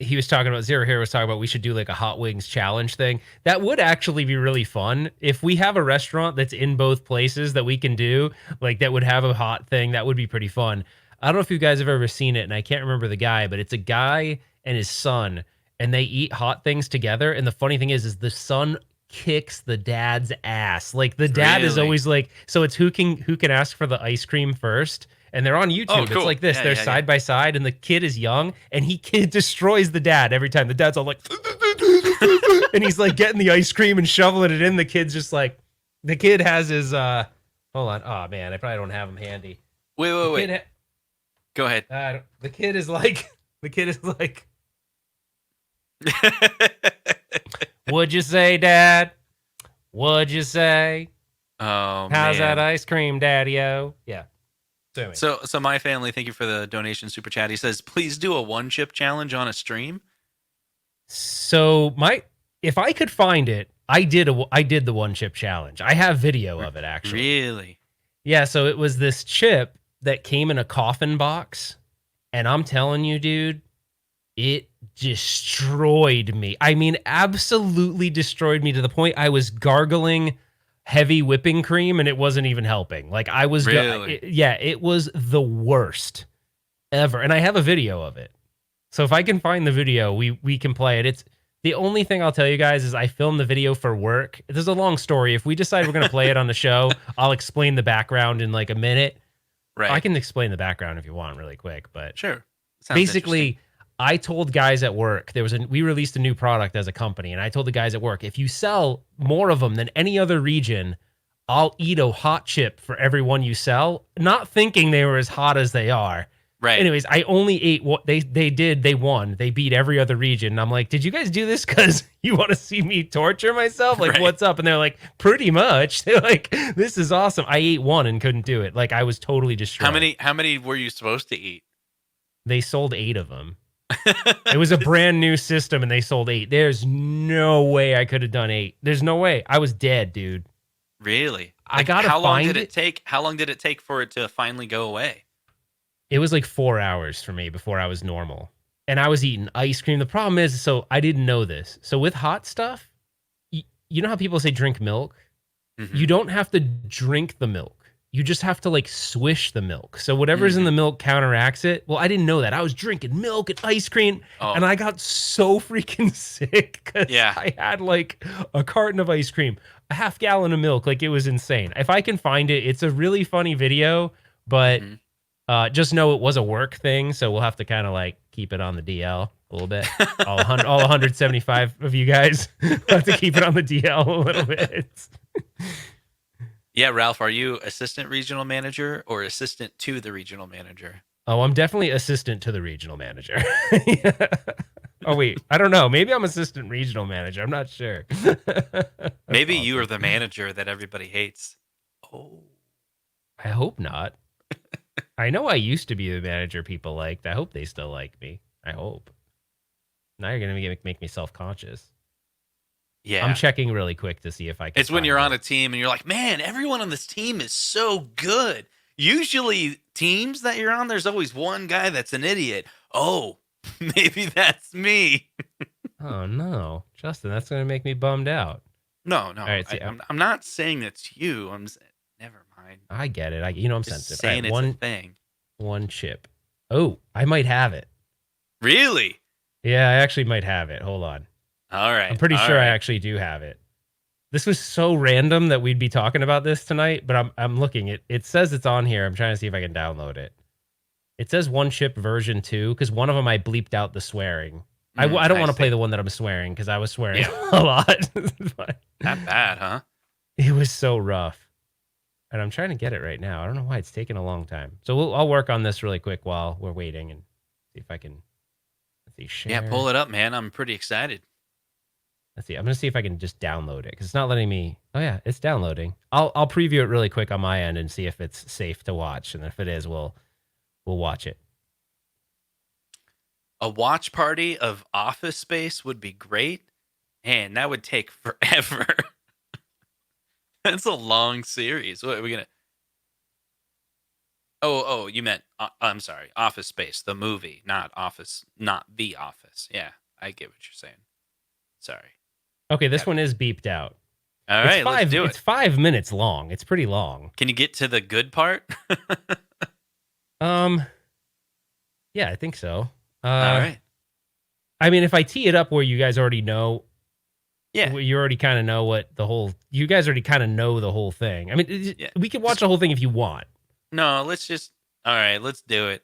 Speaker 1: He was talking about Zero Hero was talking about we should do like a hot wings challenge thing. That would actually be really fun if we have a restaurant that's in both places that we can do, like that would have a hot thing. That would be pretty fun. I don't know if you guys have ever seen it, and I can't remember the guy, but it's a guy and his son, and they eat hot things together. And the funny thing is the son kicks the dad's ass. Like the dad is always like, so it's who can ask for the ice cream first. And they're on YouTube.
Speaker 2: Oh, cool.
Speaker 1: It's like this. They're side by side, and the kid is young, and kid destroys the dad every time. The dad's all like, and he's like getting the ice cream and shoveling it in. The kid's just like, the kid has his, hold on. Oh, man, I probably don't have him handy.
Speaker 2: Wait. Go ahead.
Speaker 1: The kid is like, what'd you say, Dad? What'd you say?
Speaker 2: Oh,
Speaker 1: how's that ice cream, Daddy-o? Yeah.
Speaker 2: So my family, thank you for the donation super chat. He says, please do a 1-chip challenge on a stream.
Speaker 1: So if I could find it, I did the 1-chip challenge. I have video of it, actually.
Speaker 2: Really?
Speaker 1: Yeah. So it was this chip that came in a coffin box, and I'm telling you, dude, It destroyed me. I mean, absolutely destroyed me to the point I was gargling heavy whipping cream and it wasn't even helping. Like I was,
Speaker 2: Really?
Speaker 1: yeah, it was the worst ever. And I have a video of it. So if I can find the video, we can play it. It's the only thing I'll tell you guys is I filmed the video for work. There's a long story. If we decide we're going to play it on the show, I'll explain the background in like a minute. I
Speaker 2: Right.
Speaker 1: can explain the background if you want really quick, but
Speaker 2: Sure. Sounds interesting.
Speaker 1: basically I told guys at work we released a new product as a company and I told the guys at work, if you sell more of them than any other region, I'll eat a hot chip for every one you sell, not thinking they were as hot as they are.
Speaker 2: Right.
Speaker 1: Anyways, I only ate what they did. They won. They beat every other region. And I'm like, did you guys do this because you want to see me torture myself? Like,
Speaker 2: Right.
Speaker 1: what's up? And they're like, pretty much. They're like, this is awesome. I ate one and couldn't do it. Like, I was totally destroyed.
Speaker 2: How many were you supposed to eat?
Speaker 1: They sold 8 of them. It was a brand new system and they sold 8. There's no way I could have done 8. There's no way. I was dead, dude.
Speaker 2: Really?
Speaker 1: I gotta
Speaker 2: how long
Speaker 1: find
Speaker 2: did
Speaker 1: it.
Speaker 2: it take? How long did it take for it to finally go away?
Speaker 1: It was like 4 hours for me before I was normal. And I was eating ice cream. The problem is, so I didn't know this. So with hot stuff, you know how people say drink milk?
Speaker 2: Mhm.
Speaker 1: You don't have to drink the milk. You just have to like swish the milk. So whatever's in the milk counteracts it. Well, I didn't know that. I was drinking milk and ice cream
Speaker 2: Oh,
Speaker 1: and I got so freaking sick because
Speaker 2: Yeah.
Speaker 1: I had like a carton of ice cream, a half gallon of milk. Like it was insane. If I can find it, it's a really funny video, but
Speaker 2: Mhm.
Speaker 1: just know it was a work thing. So we'll have to kind of like keep it on the DL a little bit. All 175 of you guys will have to keep it on the DL a little bit.
Speaker 2: Yeah, Ralph, are you assistant regional manager or assistant to the regional manager?
Speaker 1: Oh, I'm definitely assistant to the regional manager. Yeah. Oh, wait. I don't know. Maybe I'm assistant regional manager. I'm not sure.
Speaker 2: Maybe
Speaker 1: Awesome.
Speaker 2: you are the manager that everybody hates. Oh.
Speaker 1: I hope not. I know I used to be the manager people liked. I hope they still like me. I hope. Now you're going to make me self-conscious.
Speaker 2: Yeah.
Speaker 1: I'm checking really quick to see if I can.
Speaker 2: It's when
Speaker 1: find
Speaker 2: you're on
Speaker 1: it.
Speaker 2: a team and you're like, man, everyone on this team is so good. Usually, teams that you're on, there's always one guy that's an idiot. Oh, maybe that's me.
Speaker 1: Oh, no. Justin, that's going to make me bummed out.
Speaker 2: No,
Speaker 1: All right, see,
Speaker 2: I'm not saying that's you. Never mind.
Speaker 1: I get it. I'm
Speaker 2: Just
Speaker 1: sensitive.
Speaker 2: saying
Speaker 1: All right,
Speaker 2: it's a thing.
Speaker 1: one chip. Oh, I might have it.
Speaker 2: Really?
Speaker 1: Yeah, I actually might have it. Hold on.
Speaker 2: All right.
Speaker 1: I'm pretty
Speaker 2: all
Speaker 1: sure I
Speaker 2: right.
Speaker 1: actually do have it. This was so random that we'd be talking about this tonight, but I'm looking. It says it's on here. I'm trying to see if I can download it. It says one chip version 2 because one of them I bleeped out the swearing. I don't want to play the one that I'm swearing because I was swearing a lot. But
Speaker 2: That bad, huh?
Speaker 1: it was so rough. And I'm trying to get it right now. I don't know why it's taking a long time. So I'll work on this really quick while we're waiting and see if I can. Let's see, share.
Speaker 2: Yeah, pull it up, man. I'm pretty excited.
Speaker 1: Let's see. I'm gonna see if I can just download it because it's not letting me. Oh yeah, it's downloading. I'll preview it really quick on my end and see if it's safe to watch. And if it is, we'll watch it.
Speaker 2: A watch party of Office Space would be great, and that would take forever. That's a long series. What are we gonna? Oh, you meant I'm sorry, Office Space, the movie, not Office, not The Office. Yeah, I get what you're saying. Sorry.
Speaker 1: Okay, this one is beeped out.
Speaker 2: All right, let's do
Speaker 1: It's
Speaker 2: it.
Speaker 1: 5 minutes long. It's pretty long.
Speaker 2: Can you get to the good part?
Speaker 1: Yeah, I think so.
Speaker 2: All right.
Speaker 1: I mean, if I tee it up where you guys already know,
Speaker 2: Yeah.
Speaker 1: you already kind of know what the whole. You guys already kind of know the whole thing. I mean,
Speaker 2: Yeah.
Speaker 1: we can watch the whole thing if you want.
Speaker 2: No, let's just. All right, let's do it.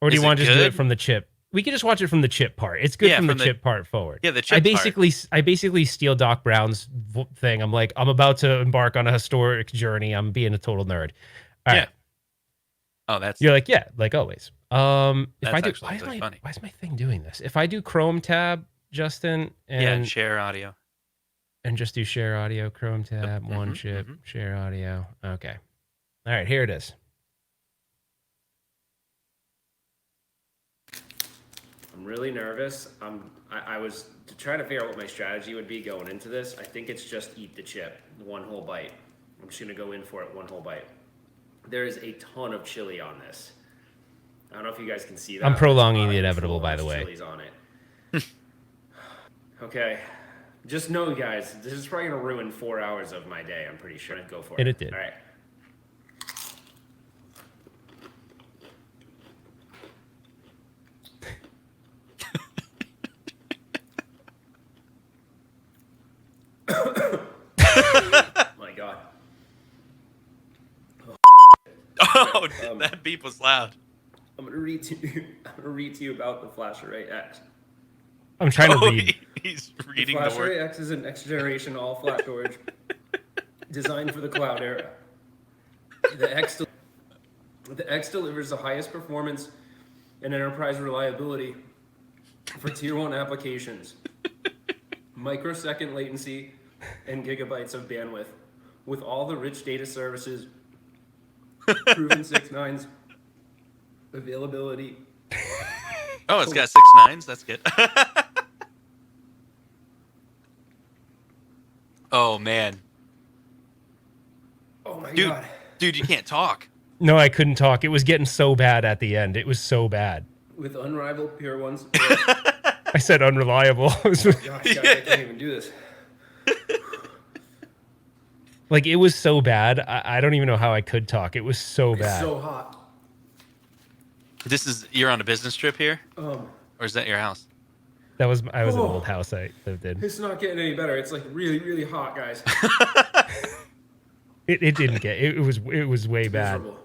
Speaker 1: Or do
Speaker 2: Is
Speaker 1: you want
Speaker 2: it
Speaker 1: to just do it
Speaker 2: good?
Speaker 1: from the chip? We could just watch it from the chip part. It's good
Speaker 2: Yeah,
Speaker 1: from the
Speaker 2: from the-
Speaker 1: chip part forward.
Speaker 2: Yeah, the chip
Speaker 1: I
Speaker 2: part.
Speaker 1: basically steal Doc Brown's thing. I'm like, I'm about to embark on a historic journey. I'm being a total nerd. All right.
Speaker 2: Yeah. Oh, that's
Speaker 1: You're like, yeah, like always. If
Speaker 2: That's
Speaker 1: I do,
Speaker 2: actually really funny.
Speaker 1: why is my thing doing this? If I do Chrome tab, Justin,
Speaker 2: yeah.
Speaker 1: and
Speaker 2: Share audio.
Speaker 1: just do share audio, Chrome tab, one
Speaker 2: mhm,
Speaker 1: chip,
Speaker 2: mhm.
Speaker 1: share audio. Okay. All right, here it is. I'm really nervous. I was trying to figure out what my strategy would be going into this. I think it's just eat the chip, one whole bite. I'm just gonna go in for it, one whole bite. There is a ton of chili on this.
Speaker 3: I don't know if you guys can see that.
Speaker 1: I'm prolonging
Speaker 3: but
Speaker 1: the
Speaker 3: it's
Speaker 1: inevitable, by
Speaker 3: there's
Speaker 1: the way.
Speaker 3: chilies on it. Okay. Just know, guys, this is probably going to ruin 4 hours of my day, I'm pretty sure. Go for it.
Speaker 1: And it did.
Speaker 3: All right. My God.
Speaker 2: Oh, that beep was loud.
Speaker 3: I'm gonna read to you about the Flash Array X.
Speaker 1: I'm trying to read.
Speaker 2: He's reading
Speaker 3: the
Speaker 2: the
Speaker 3: Flash
Speaker 2: word.
Speaker 3: Array X is a next generation all flash storage designed for the cloud era. The X delivers the highest performance and enterprise reliability for tier 1 applications, microsecond latency, and gigabytes of bandwidth, with all the rich data services, proven 6 nines availability.
Speaker 2: Oh, it's got 6 nines. That's good. Oh man,
Speaker 3: Oh my
Speaker 2: dude,
Speaker 3: God.
Speaker 2: dude, you can't talk.
Speaker 1: No, I couldn't talk. It was getting so bad at the end. It was so bad.
Speaker 3: With unrivaled pure ones.
Speaker 1: I said unreliable.
Speaker 3: Gosh, guys, I can't even do this.
Speaker 1: Like, it was so bad. I don't even know how I could talk. It was so
Speaker 3: It's
Speaker 1: bad.
Speaker 3: so hot.
Speaker 2: You're on a business trip here, or is that your house?
Speaker 1: I was in an old house I lived in.
Speaker 3: It's not getting any better. It's like really, really hot, guys.
Speaker 1: It didn't get. It was way bad.
Speaker 3: Miserable.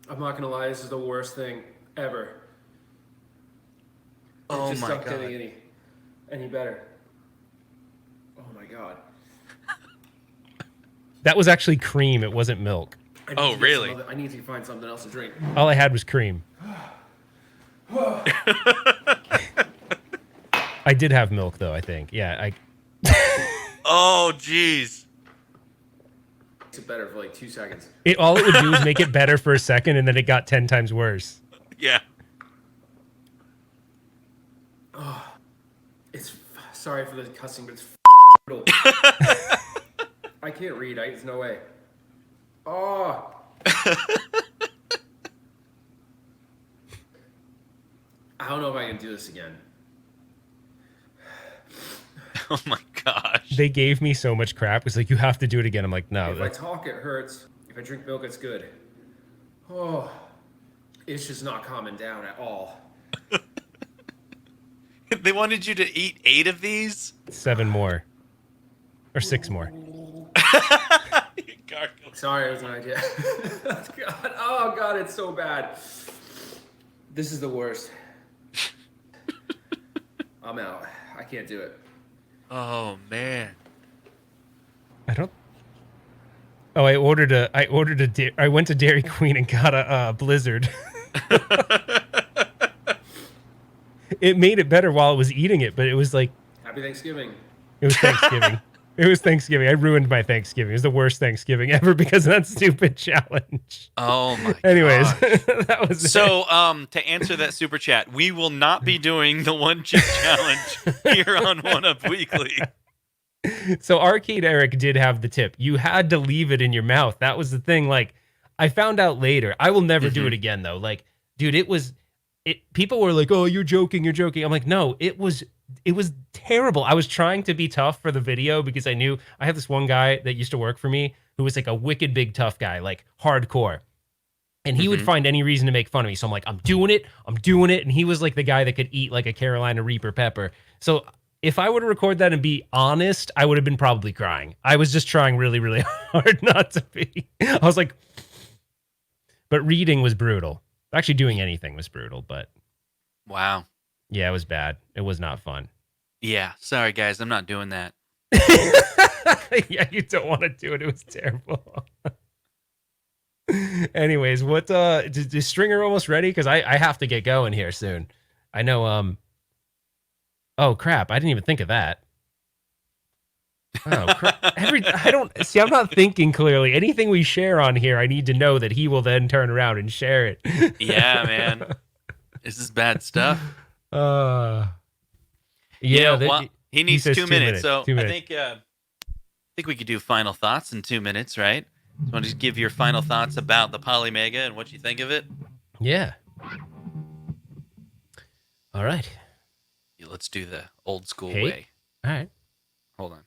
Speaker 3: I'm not gonna lie. This is the worst thing ever.
Speaker 2: Oh
Speaker 3: It's just
Speaker 2: my
Speaker 3: not
Speaker 2: God.
Speaker 3: getting any better. Oh my God.
Speaker 1: That was actually cream. It wasn't milk.
Speaker 3: I need
Speaker 2: Oh,
Speaker 3: to get
Speaker 2: really?
Speaker 3: some other- I need to find something else to drink.
Speaker 1: All I had was cream. I did have milk though, I think. Yeah,
Speaker 2: Oh, jeez.
Speaker 3: Makes it better for like 2 seconds.
Speaker 1: all it would do is make it better for a second, and then it got 10 times worse.
Speaker 2: Yeah.
Speaker 3: Sorry for the cussing, but it's brutal. I can't read. There's no way. Oh. I don't know if I can do this again.
Speaker 2: Oh my gosh.
Speaker 1: They gave me so much crap. It's like, you have to do it again. I'm like, no.
Speaker 3: If I talk, it hurts. If I drink milk, it's good. Oh, it's just not calming down at all.
Speaker 2: They wanted you to eat 8 of these?
Speaker 1: 7 more. Or 6 more.
Speaker 2: Gargle.
Speaker 3: Sorry, it was an idea. God, oh God, it's so bad. This is the worst. I'm out. I can't do it.
Speaker 2: Oh man.
Speaker 1: I don't. Oh, I went to Dairy Queen and got a Blizzard. It made it better while I was eating it, but it was like,
Speaker 3: Happy Thanksgiving.
Speaker 1: it was Thanksgiving. It was Thanksgiving. I ruined my Thanksgiving. It was the worst Thanksgiving ever because of that stupid challenge.
Speaker 2: Oh my
Speaker 1: Anyways,
Speaker 2: gosh.
Speaker 1: that was
Speaker 2: So, to answer that super chat, we will not be doing the one chip challenge here on One Up Weekly.
Speaker 1: So Arcade Eric did have the tip. You had to leave it in your mouth. That was the thing. Like, I found out later. I will never do it again though. Like, dude, people were like, "Oh, you're joking, you're joking." I'm like, "No, it was terrible." I was trying to be tough for the video because I knew I have this one guy that used to work for me who was like a wicked big tough guy, like hardcore. And he would find any reason to make fun of me. So I'm like, I'm doing it. And he was like the guy that could eat like a Carolina Reaper pepper. So if I were to record that and be honest, I would have been probably crying. I was just trying really, really hard not to be. I was like, but reading was brutal. Actually doing anything was brutal, but
Speaker 2: Wow.
Speaker 1: yeah, it was bad. It was not fun.
Speaker 2: Yeah. Sorry, guys. I'm not doing that.
Speaker 1: Yeah, you don't want to do it. It was terrible. Anyways, what is Stringer almost ready? Because I have to get going here soon. I know. Oh crap! I didn't even think of that. Oh crap! I don't see. I'm not thinking clearly. Anything we share on here, I need to know that he will then turn around and share it.
Speaker 2: Yeah, man. This is bad stuff.
Speaker 1: Yeah.
Speaker 2: You know,
Speaker 1: that-
Speaker 2: well, he needs
Speaker 1: says
Speaker 2: 2 minutes. So
Speaker 1: 2 minutes.
Speaker 2: I think we could do final thoughts in 2 minutes, right? So want to just give your final thoughts about the Polymega and what you think of it?
Speaker 1: Yeah. All right.
Speaker 2: Yeah, let's do the old school
Speaker 1: Hey.
Speaker 2: way.
Speaker 1: All right.
Speaker 2: Hold on.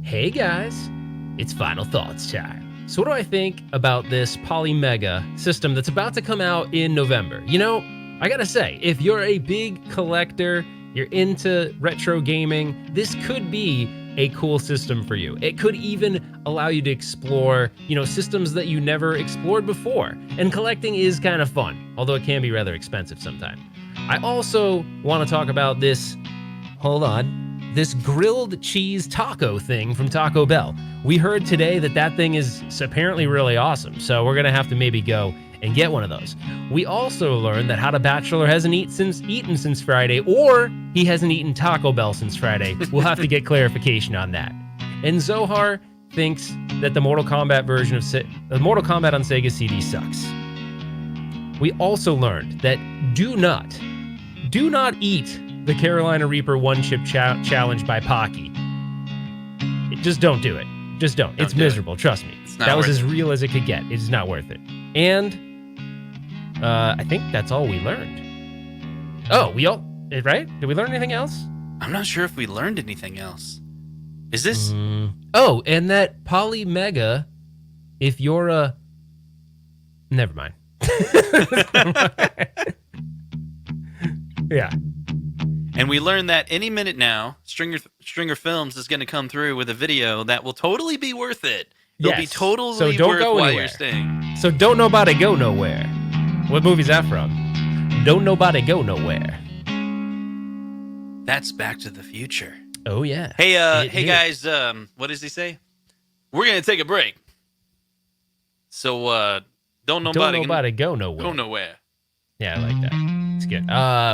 Speaker 1: Hey guys, it's Final Thoughts time. So what do I think about this Polymega system that's about to come out in November? You know, I gotta say, if you're a big collector, you're into retro gaming, this could be a cool system for you. It could even allow you to explore, you know, systems that you never explored before. And collecting is kind of fun, although it can be rather expensive sometimes. I also want to talk about this, this grilled cheese taco thing from Taco Bell. We heard today that thing is apparently really awesome, so we're gonna have to maybe go and get one of those. We also learned that How to Bachelor hasn't eaten since Friday, or he hasn't eaten Taco Bell since Friday. We'll have to get clarification on that. And Zohar thinks that the Mortal Kombat version of the Mortal Kombat on Sega CD sucks. We also learned that do not eat the Carolina Reaper one-chip challenge by Pocky. Just don't do it. Just don't. It's miserable. Trust me. That was as real as it could get. It's not worth it. And I think that's all we learned. Oh, right? Did we learn anything else?
Speaker 2: I'm not sure if we learned anything else. Is this?
Speaker 1: Oh, and that Polymega, if you're a... Never mind. Yeah.
Speaker 2: And we learned that any minute now, Stringer Films is going to come through with a video that will totally be worth it. It'll be totally
Speaker 1: so don't
Speaker 2: worth
Speaker 1: go
Speaker 2: why
Speaker 1: anywhere.
Speaker 2: you're staying.
Speaker 1: So Don't Nobody Go Nowhere. What movie's that from? Don't Nobody Go Nowhere.
Speaker 2: That's Back to the Future.
Speaker 1: Oh yeah.
Speaker 2: Hey guys, what does he say? We're going to take a break. So don't nobody
Speaker 1: go nowhere.
Speaker 2: Go nowhere.
Speaker 1: Yeah, I like that. It's good.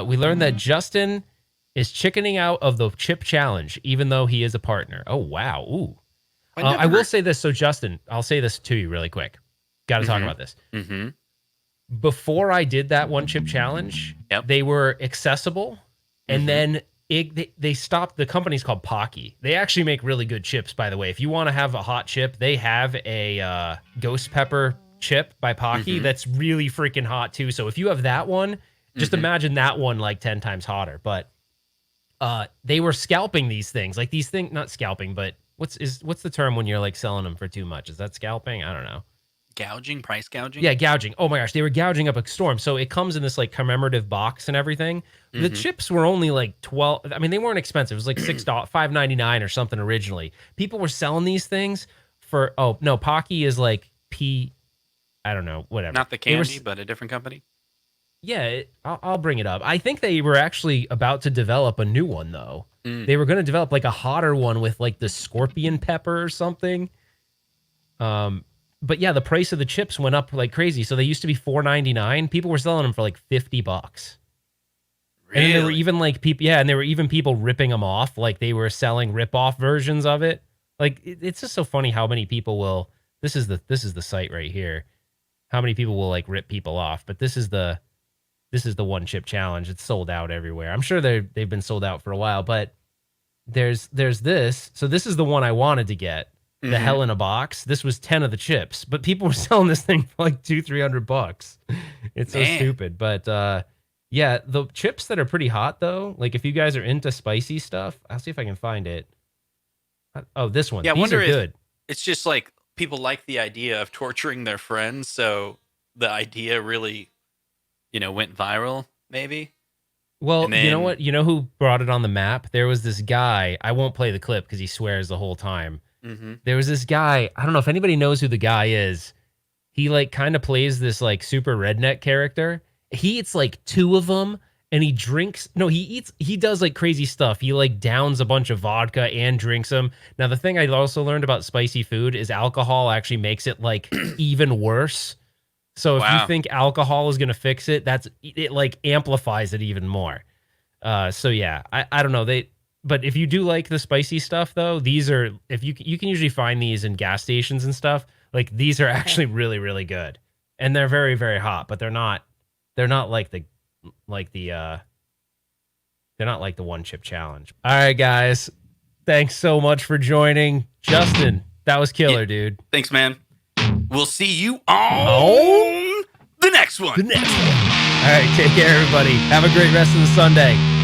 Speaker 1: We learned that Justin is chickening out of the chip challenge, even though he is a partner. Oh, wow. Ooh. I will say this. So, Justin, I'll say this to you really quick. Got to talk about this.
Speaker 2: Mm-hmm.
Speaker 1: Before I did that one chip challenge, they were accessible, and then they stopped. The company's called Pocky. They actually make really good chips, by the way. If you want to have a hot chip, they have a ghost pepper chip by Pocky that's really freaking hot, too. So if you have that one, just imagine that one like 10 times hotter. But they were scalping these things. Like these things, not scalping, but what's the term when you're like selling them for too much? Is that scalping? I don't know.
Speaker 2: Gouging? Price gouging?
Speaker 1: Yeah, gouging. Oh my gosh, they were gouging up a storm. So it comes in this like commemorative box and everything. The chips were only like 12. I mean, they weren't expensive. It was like $5.99 or something originally. People were selling these things for, oh no, Pocky is like I don't know, whatever.
Speaker 2: Not the candy, but a different company?
Speaker 1: Yeah, I'll bring it up. I think they were actually about to develop a new one, though. They were going to develop like a hotter one with like the scorpion pepper or something. But yeah, the price of the chips went up like crazy. So they used to be $4.99. People were selling them for like $50.
Speaker 2: Really?
Speaker 1: And there were even like people, and there were even people ripping them off. Like they were selling rip-off versions of it. Like it's just so funny how many people will. This is the site right here. How many people will like rip people off? But this is the one chip challenge. It's sold out everywhere. I'm sure they've been sold out for a while, but there's this. So this is the one I wanted to get. The hell in a box. This was 10 of the chips, but people were selling this thing for like $200-$300. It's so stupid. But yeah, the chips that are pretty hot though, like if you guys are into spicy stuff, I'll see if I can find it. Oh, this one.
Speaker 2: Yeah,
Speaker 1: These are good.
Speaker 2: It's just like people like the idea of torturing their friends, so the idea really, went viral, maybe.
Speaker 1: Well, then, you know what? You know who brought it on the map? There was this guy. I won't play the clip because he swears the whole time. There was this guy. I don't know if anybody knows who the guy is. He like kind of plays this like super redneck character. He eats like 2 of them, and he drinks. No, he does like crazy stuff. He like downs a bunch of vodka and drinks them. Now, the thing I also learned about spicy food is alcohol actually makes it like even worse. So if you think alcohol is going to fix it, it like amplifies it even more. So yeah, I don't know. But if you do like the spicy stuff though, these are, if you can usually find these in gas stations and stuff. Like these are actually really, really good. And they're very, very hot, but they're not like the one chip challenge. All right, guys. Thanks so much for joining. Justin, that was killer, dude.
Speaker 2: Thanks, man. We'll see you on the next next one.
Speaker 1: The next one. All right, take care, everybody. Have a great rest of the Sunday.